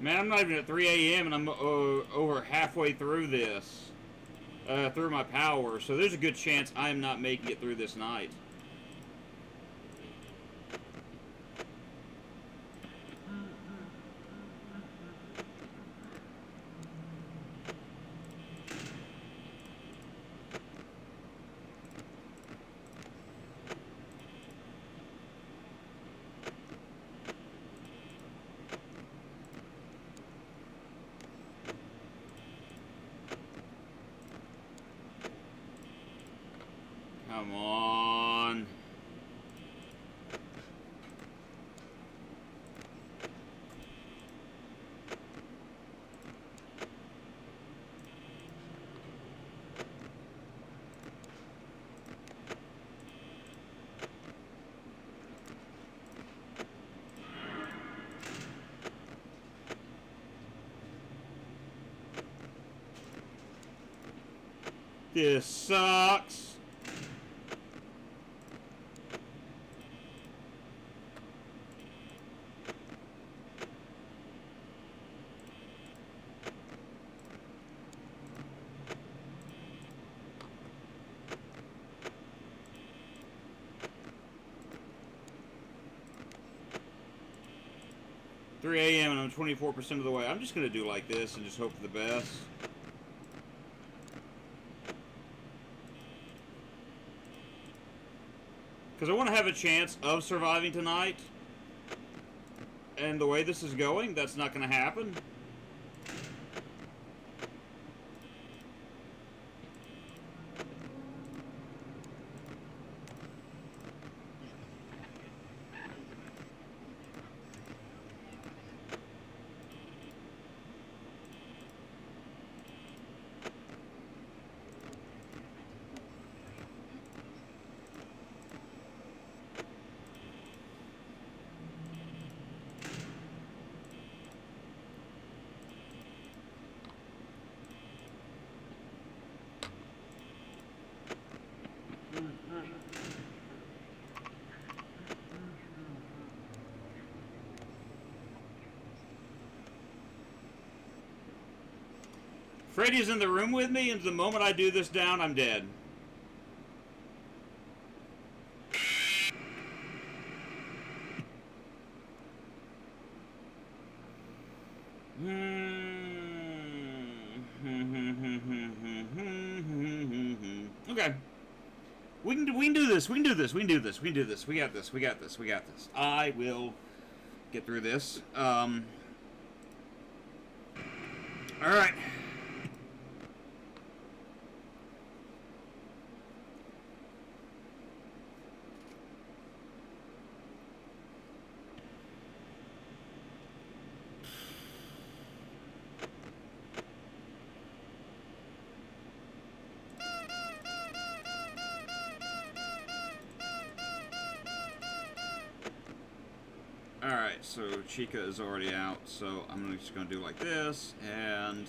Man, I'm not even at 3 a.m. and I'm over halfway through this. Through my power, so there's a good chance I'm not making it through this night. Come on. This sucks. $3 a.m. and I'm 24% of the way. I'm just going to do like this and just hope for the best. Because I want to have a chance of surviving tonight. And the way this is going, that's not going to happen. Freddy's in the room with me, and the moment I do this down, I'm dead. Okay. We can do this. We can do this. We can do this. We can do this. We got this. We got this. We got this. I will get through this. All right. Alright, so Chica is already out, so I'm just going to do like this, and...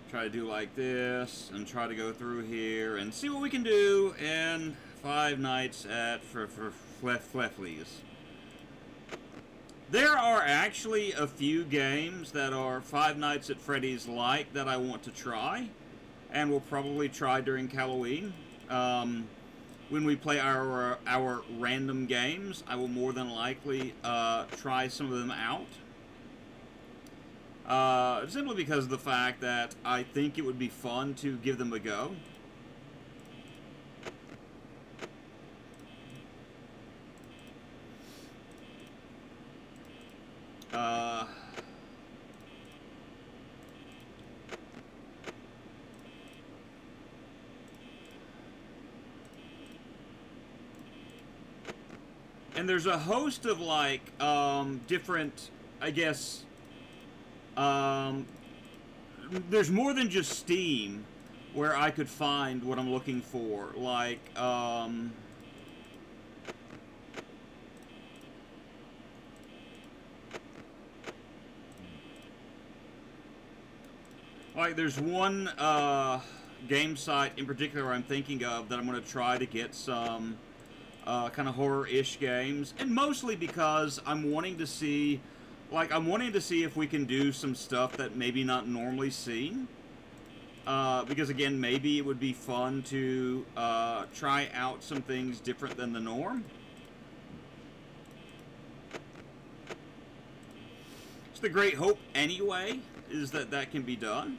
try to do like this, and try to go through here, and see what we can do, and 5 nights at Fleffley's. There are actually a few games that are 5 Nights at Freddy's like that I want to try, and will probably try during Halloween. When we play our random games, I will more than likely try some of them out. Simply because of the fact that I think it would be fun to give them a go. And there's a host of, like, different, I guess, there's more than just Steam where I could find what I'm looking for. Like, Like, there's one game site in particular I'm thinking of that I'm going to try to get some kind of horror-ish games, and mostly because I'm wanting to see, if we can do some stuff that maybe not normally seen. Because again, maybe it would be fun to try out some things different than the norm. It's the great hope, anyway, is that that can be done.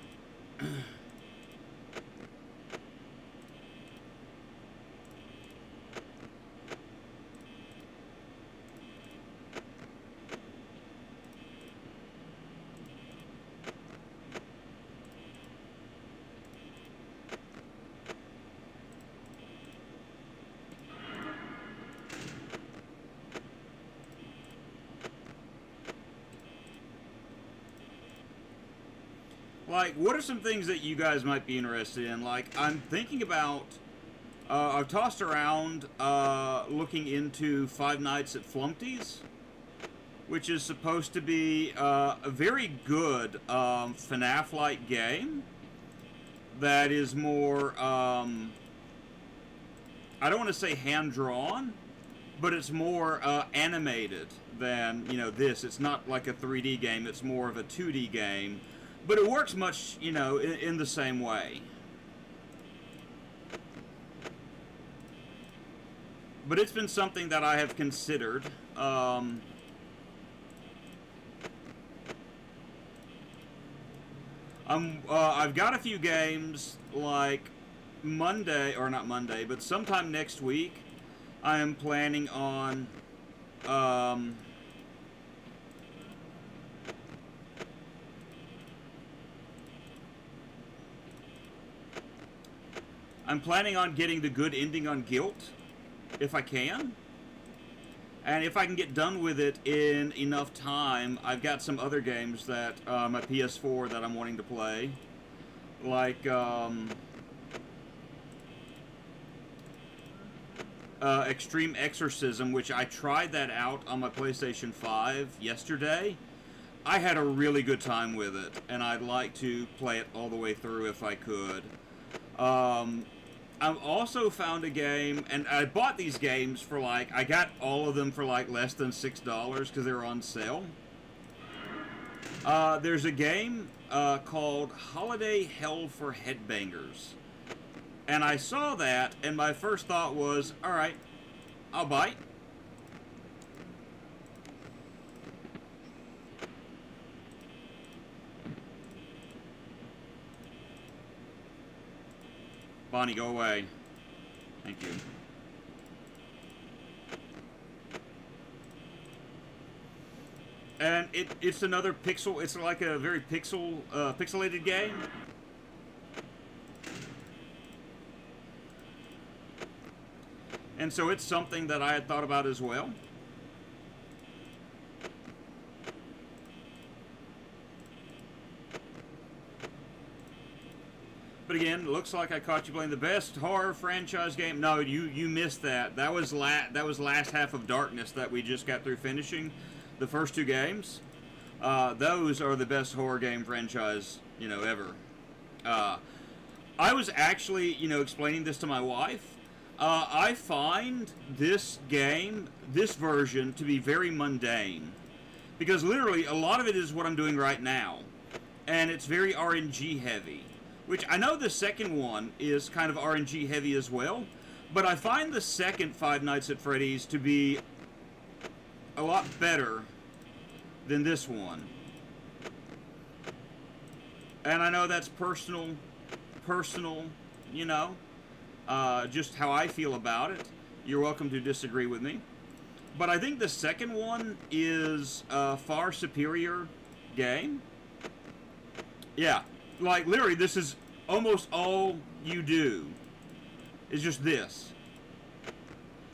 Like, what are some things that you guys might be interested in? Like, I'm thinking about, I've tossed around looking into Five Nights at Flumpty's, which is supposed to be a very good FNAF-like game that is more, I don't want to say hand-drawn, but it's more animated than, this. It's not like a 3D game, it's more of a 2D game. But it works much, in the same way. But it's been something that I have considered. I've got a few games, like Monday, or not Monday, but sometime next week, I am planning on, getting the good ending on Guilt, if I can. And if I can get done with it in enough time, I've got some other games that, my PS4 that I'm wanting to play. Like, Extreme Exorcism, which I tried that out on my PlayStation 5 yesterday. I had a really good time with it, and I'd like to play it all the way through if I could. I've also found a game, and I bought these games for I got all of them for less than $6 because they were on sale. There's a game called Holiday Hell for Headbangers. And I saw that, and my first thought was, alright, I'll bite. Bonnie, go away. Thank you. And it's another pixel. It's like a very pixelated game. And so it's something that I had thought about as well. But again, it looks like I caught you playing the best horror franchise game. No, you missed that. That was last half of Darkness that we just got through finishing. The first two games. Those are the best horror game franchise, ever. I was actually, explaining this to my wife. I find this game, this version, to be very mundane. Because literally, a lot of it is what I'm doing right now. And it's very RNG heavy. Which, I know the second one is kind of RNG heavy as well, but I find the second Five Nights at Freddy's to be a lot better than this one. And I know that's personal, just how I feel about it. You're welcome to disagree with me. But I think the second one is a far superior game. Yeah. Like, literally, this is almost all you do. Is just this.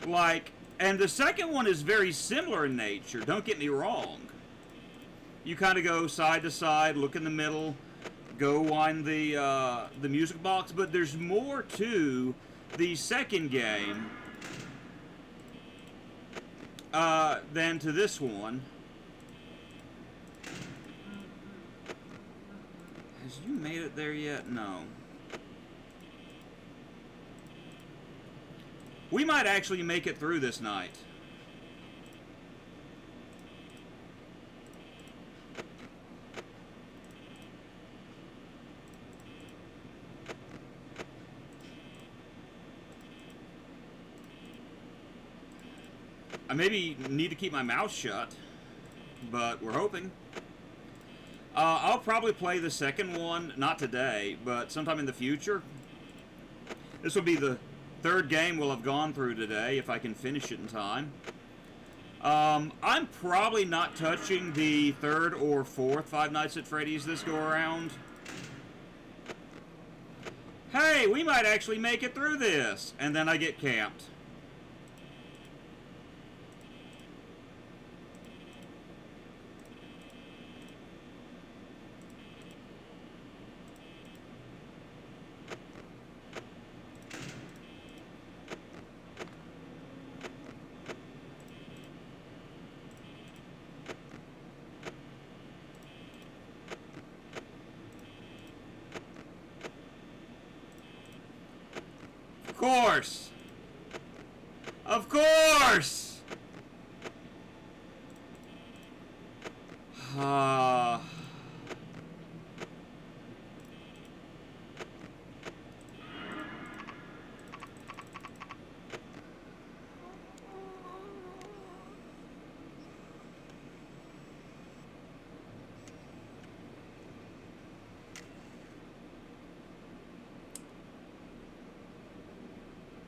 Like, and the second one is very similar in nature, don't get me wrong. You kind of go side to side, look in the middle, go wind the music box, but there's more to the second game than to this one. you made it there yet? No. We might actually make it through this night. I maybe need to keep my mouth shut, but we're hoping. I'll probably play the second one, not today, but sometime in the future. This will be the third game we'll have gone through today, if I can finish it in time. I'm probably not touching the third or fourth Five Nights at Freddy's this go-around. Hey, we might actually make it through this! And then I get camped. Of course! Of course!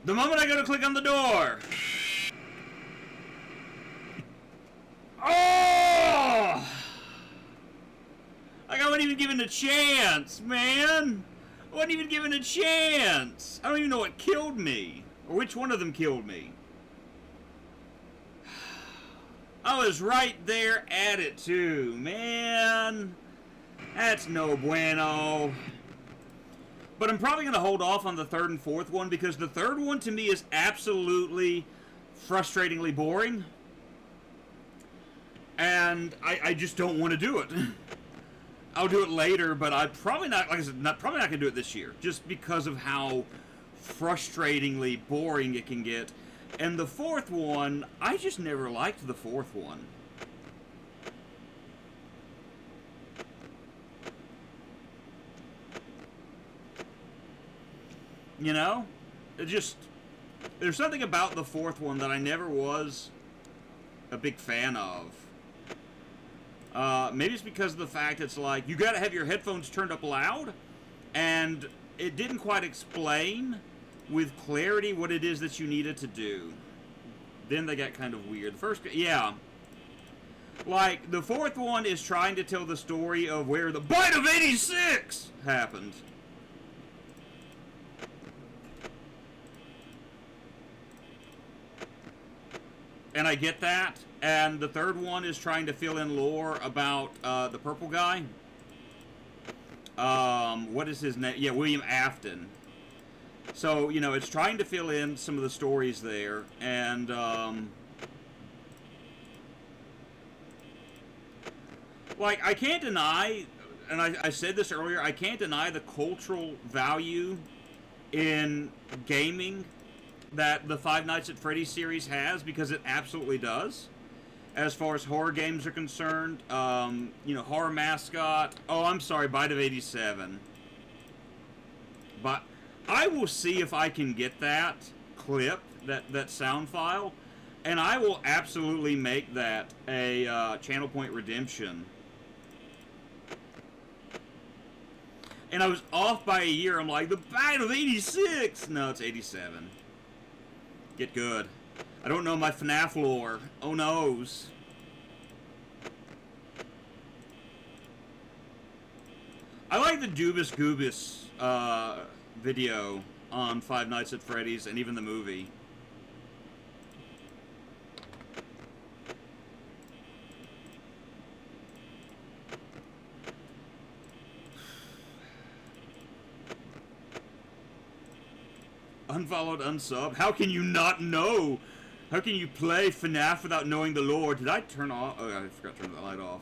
The moment I go to click on the door. Oh! Like I wasn't even given a chance, man. I wasn't even given a chance. I don't even know what killed me. Or which one of them killed me. I was right there at it too, man. That's no bueno. But I'm probably going to hold off on the third and fourth one because the third one to me is absolutely frustratingly boring. And I just don't want to do it. I'll do it later, but I'm probably not, like I said, probably not going to do it this year. Just because of how frustratingly boring it can get. And the fourth one, I just never liked the fourth one. You know? It just... There's something about the fourth one that I never was a big fan of. Maybe it's because of the fact it's like, you gotta have your headphones turned up loud, and it didn't quite explain with clarity what it is that you needed to do. Then they got kind of weird. First, yeah. Like, the fourth one is trying to tell the story of where the Bite of 86 happened. And I get that. And the third one is trying to fill in lore about the purple guy. What is his name? Yeah, William Afton. So, you know, it's trying to fill in some of the stories there. And, like, I can't deny, and I said this earlier, I can't deny the cultural value in gaming that the Five Nights at Freddy's series has, because it absolutely does. As far as horror games are concerned, you know, Horror Mascot. Oh, I'm sorry, Bite of 87. But I will see if I can get that clip, that sound file, and I will absolutely make that a Channel Point redemption. And I was off by a year. I'm like, the Bite of 86! No, it's 87. Get good. I don't know my FNAF lore. Oh noes. I like the Dubus Goobus video on Five Nights at Freddy's and even the movie. Unfollowed, unsubbed. How can you not know? How can you play FNAF without knowing the lore? Did I turn off? Oh, I forgot to turn the light off.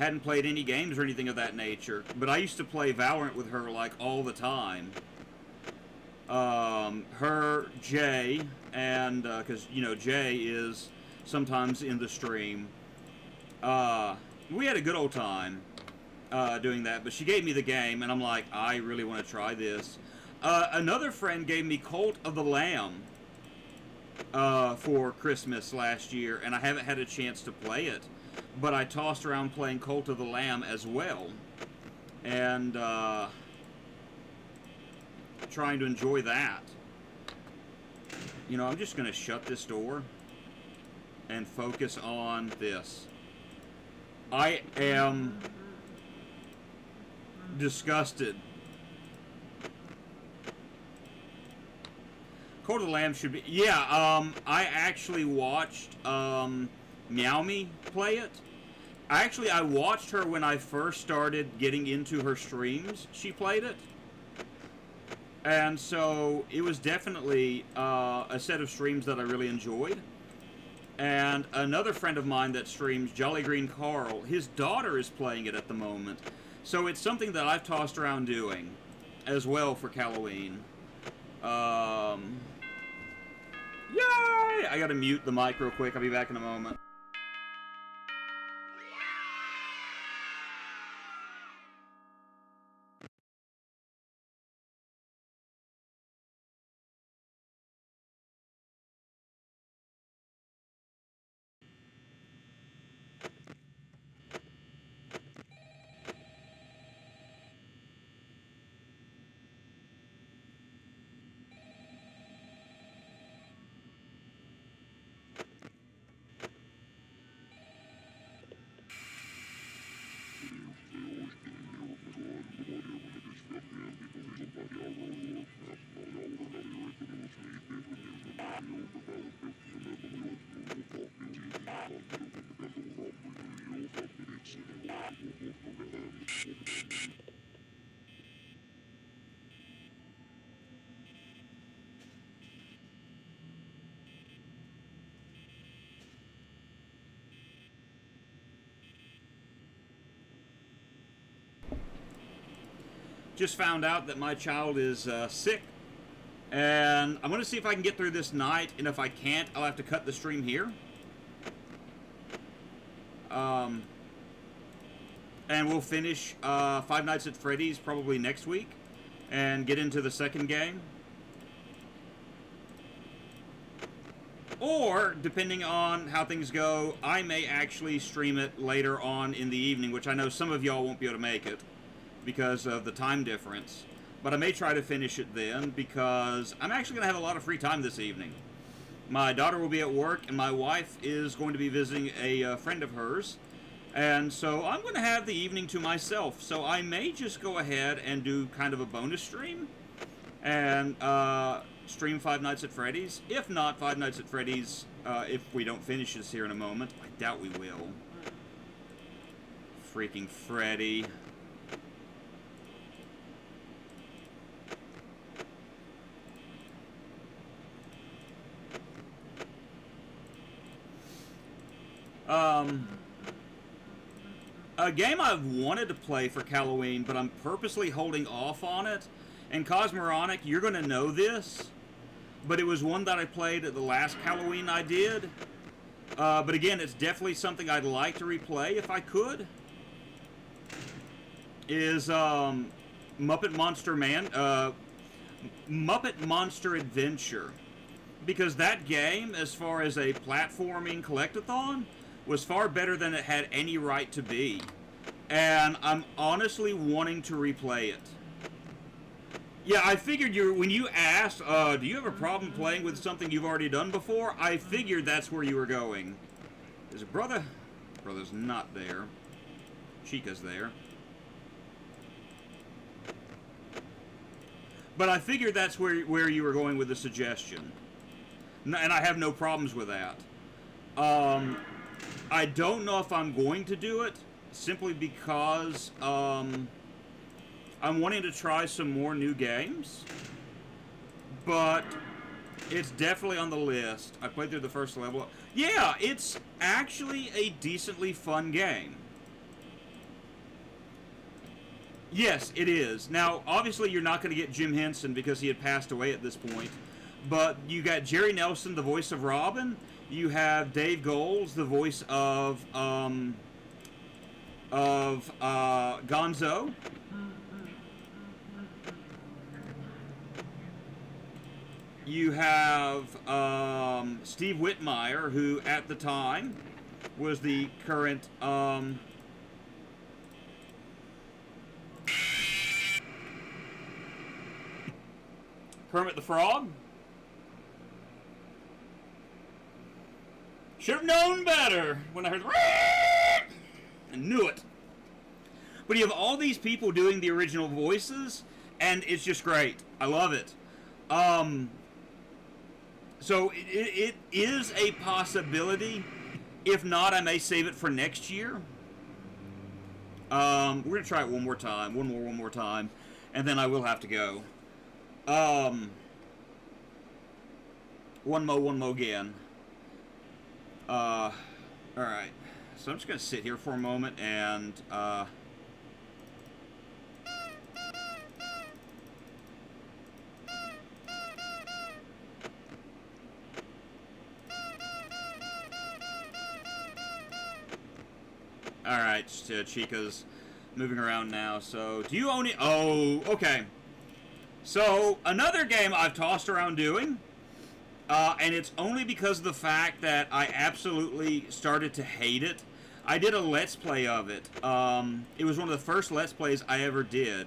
hadn't played any games or anything of that nature. But I used to play Valorant with her, like, all the time. Her, Jay, and, because, you know, Jay is sometimes in the stream. We had a good old time doing that, but she gave me the game, and I'm like, I really want to try this. Another friend gave me Cult of the Lamb for Christmas last year, and I haven't had a chance to play it, but I tossed around playing Cult of the Lamb as well, and trying to enjoy that. You know, I'm just going to shut this door and focus on this. I am disgusted. Cult of the Lamb should be... Yeah, I actually watched Meow Me play it. I watched her when I first started getting into her streams. She played it. And so it was definitely a set of streams that I really enjoyed. And another friend of mine that streams, Jolly Green Carl, his daughter is playing it at the moment. So it's something that I've tossed around doing as well for Halloween. Yay! I gotta mute the mic real quick. I'll be back in a moment. Just found out that my child is sick, and I'm going to see if I can get through this night, and if I can't, I'll have to cut the stream here. And we'll finish Five Nights at Freddy's probably next week, and get into the second game. Or, depending on how things go, I may actually stream it later on in the evening, which I know some of y'all won't be able to make it because of the time difference. But I may try to finish it then, because I'm actually going to have a lot of free time this evening. My daughter will be at work, and my wife is going to be visiting a friend of hers. And so I'm going to have the evening to myself. So I may just go ahead and do kind of a bonus stream. And stream Five Nights at Freddy's. If not, Five Nights at Freddy's, if we don't finish this here in a moment. I doubt we will. Freaking Freddy. A game I've wanted to play for Halloween, but I'm purposely holding off on it. And Cosmoronic, you're going to know this, but it was one that I played at the last Halloween I did. But again, it's definitely something I'd like to replay if I could. Is Muppet Monster Adventure. Because that game, as far as a platforming collectathon, was far better than it had any right to be. And I'm honestly wanting to replay it. Yeah, I figured when you asked, do you have a problem playing with something you've already done before? I figured that's where you were going. Is it brother? Brother's not there. Chica's there. But I figured that's where you were going with the suggestion. And I have no problems with that. I don't know if I'm going to do it, simply because I'm wanting to try some more new games. But it's definitely on the list. I played through the first level. Yeah, it's actually a decently fun game. Yes, it is. Now, obviously, you're not going to get Jim Henson because he had passed away at this point. But you got Jerry Nelson, the voice of Robin. You have Dave Goelz, the voice of Gonzo. You have Steve Whitmire, who at the time was the current Kermit the Frog. Should have known better when I heard I knew it. But you have all these people doing the original voices, and it's just great. I love it. So it is a possibility. If not, I may save it for next year. We're going to try it one more time. One more time. And then I will have to go. One mo again. Alright. So I'm just going to sit here for a moment and, Alright, Chica's moving around now. So, do you own it? Oh, okay. So, another game I've tossed around doing, and it's only because of the fact that I absolutely started to hate it. I did a Let's Play of it. It was one of the first Let's Plays I ever did.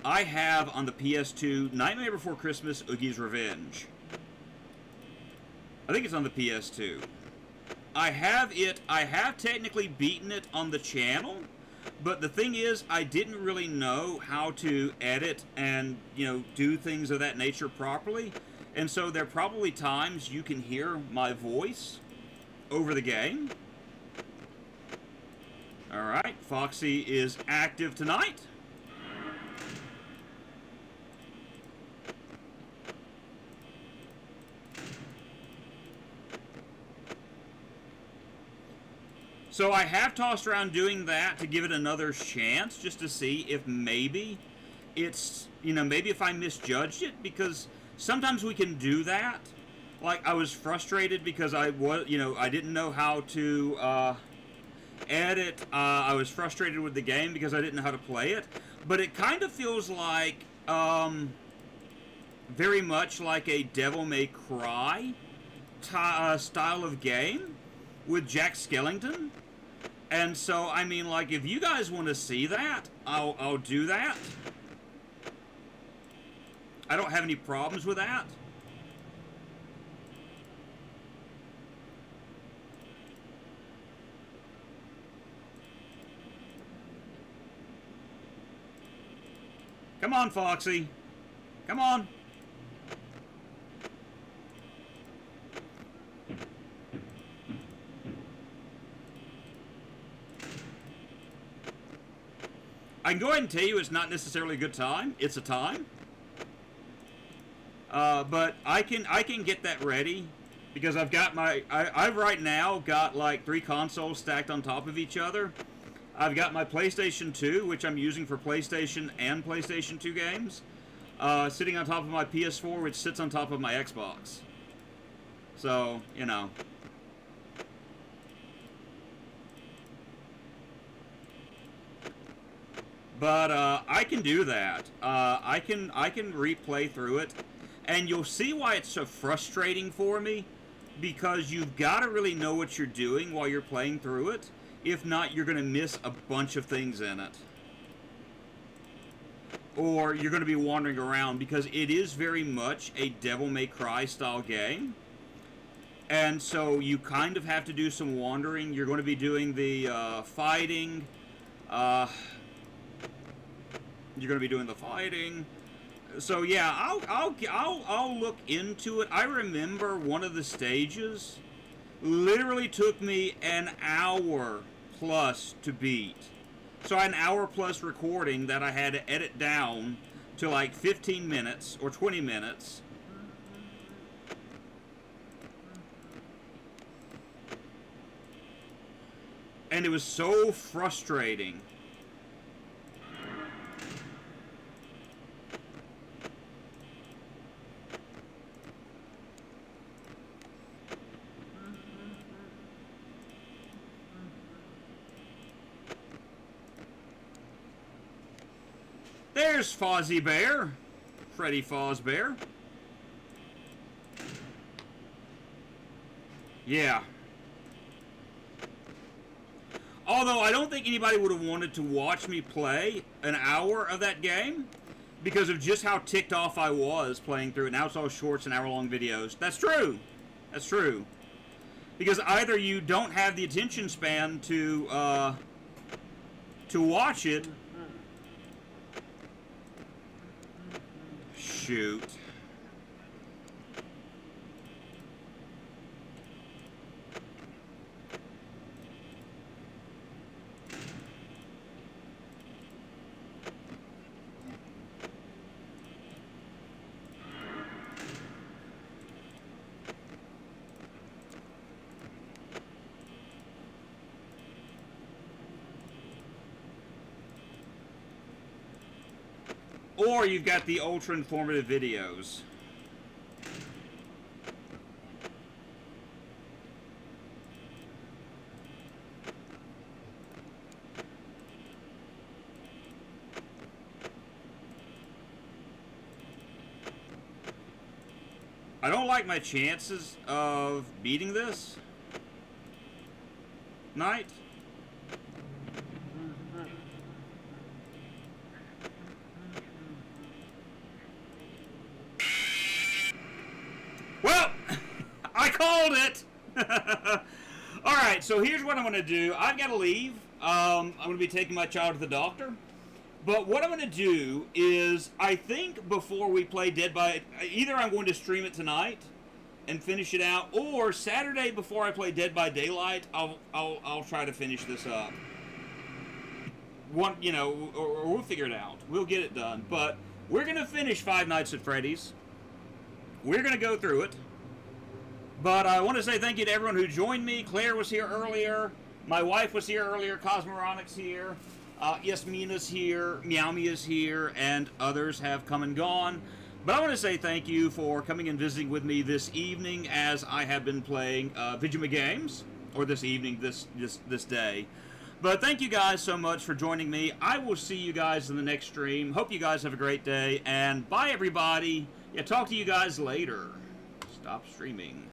I have on the PS2 Nightmare Before Christmas, Oogie's Revenge. I think it's on the PS2. I have technically beaten it on the channel, but the thing is, I didn't really know how to edit and, you know, do things of that nature properly. And so there are probably times you can hear my voice over the game. Alright, Foxy is active tonight. So I have tossed around doing that to give it another chance, just to see if maybe it's, you know, maybe if I misjudged it, because sometimes we can do that. Like, I was frustrated because I was, you know, I didn't know how to edit. I was frustrated with the game because I didn't know how to play it. But it kind of feels like, very much like a Devil May Cry style of game with Jack Skellington. And so, I mean, like, if you guys want to see that, I'll do that. I don't have any problems with that. Come on, Foxy. Come on. I can go ahead and tell you it's not necessarily a good time. It's a time. But I can get that ready because I've got I've right now got like 3 consoles stacked on top of each other. I've got my PlayStation 2, which I'm using for PlayStation and PlayStation 2 games, sitting on top of my PS4, which sits on top of my Xbox. So, you know. But I can do that. I can replay through it, and you'll see why it's so frustrating for me, because you've got to really know what you're doing while you're playing through it. If not, you're going to miss a bunch of things in it, or you're going to be wandering around, because it is very much a Devil May Cry style game. And so you kind of have to do some wandering. You're going to be doing the fighting. You're going to be doing the fighting. So yeah, I'll look into it. I remember one of the stages literally took me an hour plus to beat. So I had an hour plus recording that I had to edit down to like 15 minutes or 20 minutes. And it was so frustrating. There's Fozzie Bear. Freddy Fazbear. Yeah. Although I don't think anybody would have wanted to watch me play an hour of that game because of just how ticked off I was playing through it. Now it's all shorts and hour-long videos. That's true. That's true. Because either you don't have the attention span to watch it. Shoot. Or you've got the ultra informative videos. I don't like my chances of beating this night. Well, I called it. All right, so here's what I'm going to do. I've got to leave. I'm going to be taking my child to the doctor. But what I'm going to do is, I think before we play Dead by... Either I'm going to stream it tonight and finish it out, or Saturday before I play Dead by Daylight, I'll try to finish this up. Or we'll figure it out. We'll get it done. But we're going to finish Five Nights at Freddy's. We're going to go through it. But I want to say thank you to everyone who joined me. Claire was here earlier. My wife was here earlier. Cosmoronic's here. Yasmina's here. Meowmy is here. And others have come and gone. But I want to say thank you for coming and visiting with me this evening as I have been playing Vigima games. Or this evening, this day. But thank you guys so much for joining me. I will see you guys in the next stream. Hope you guys have a great day. And bye, everybody. Yeah, talk to you guys later. Stop streaming.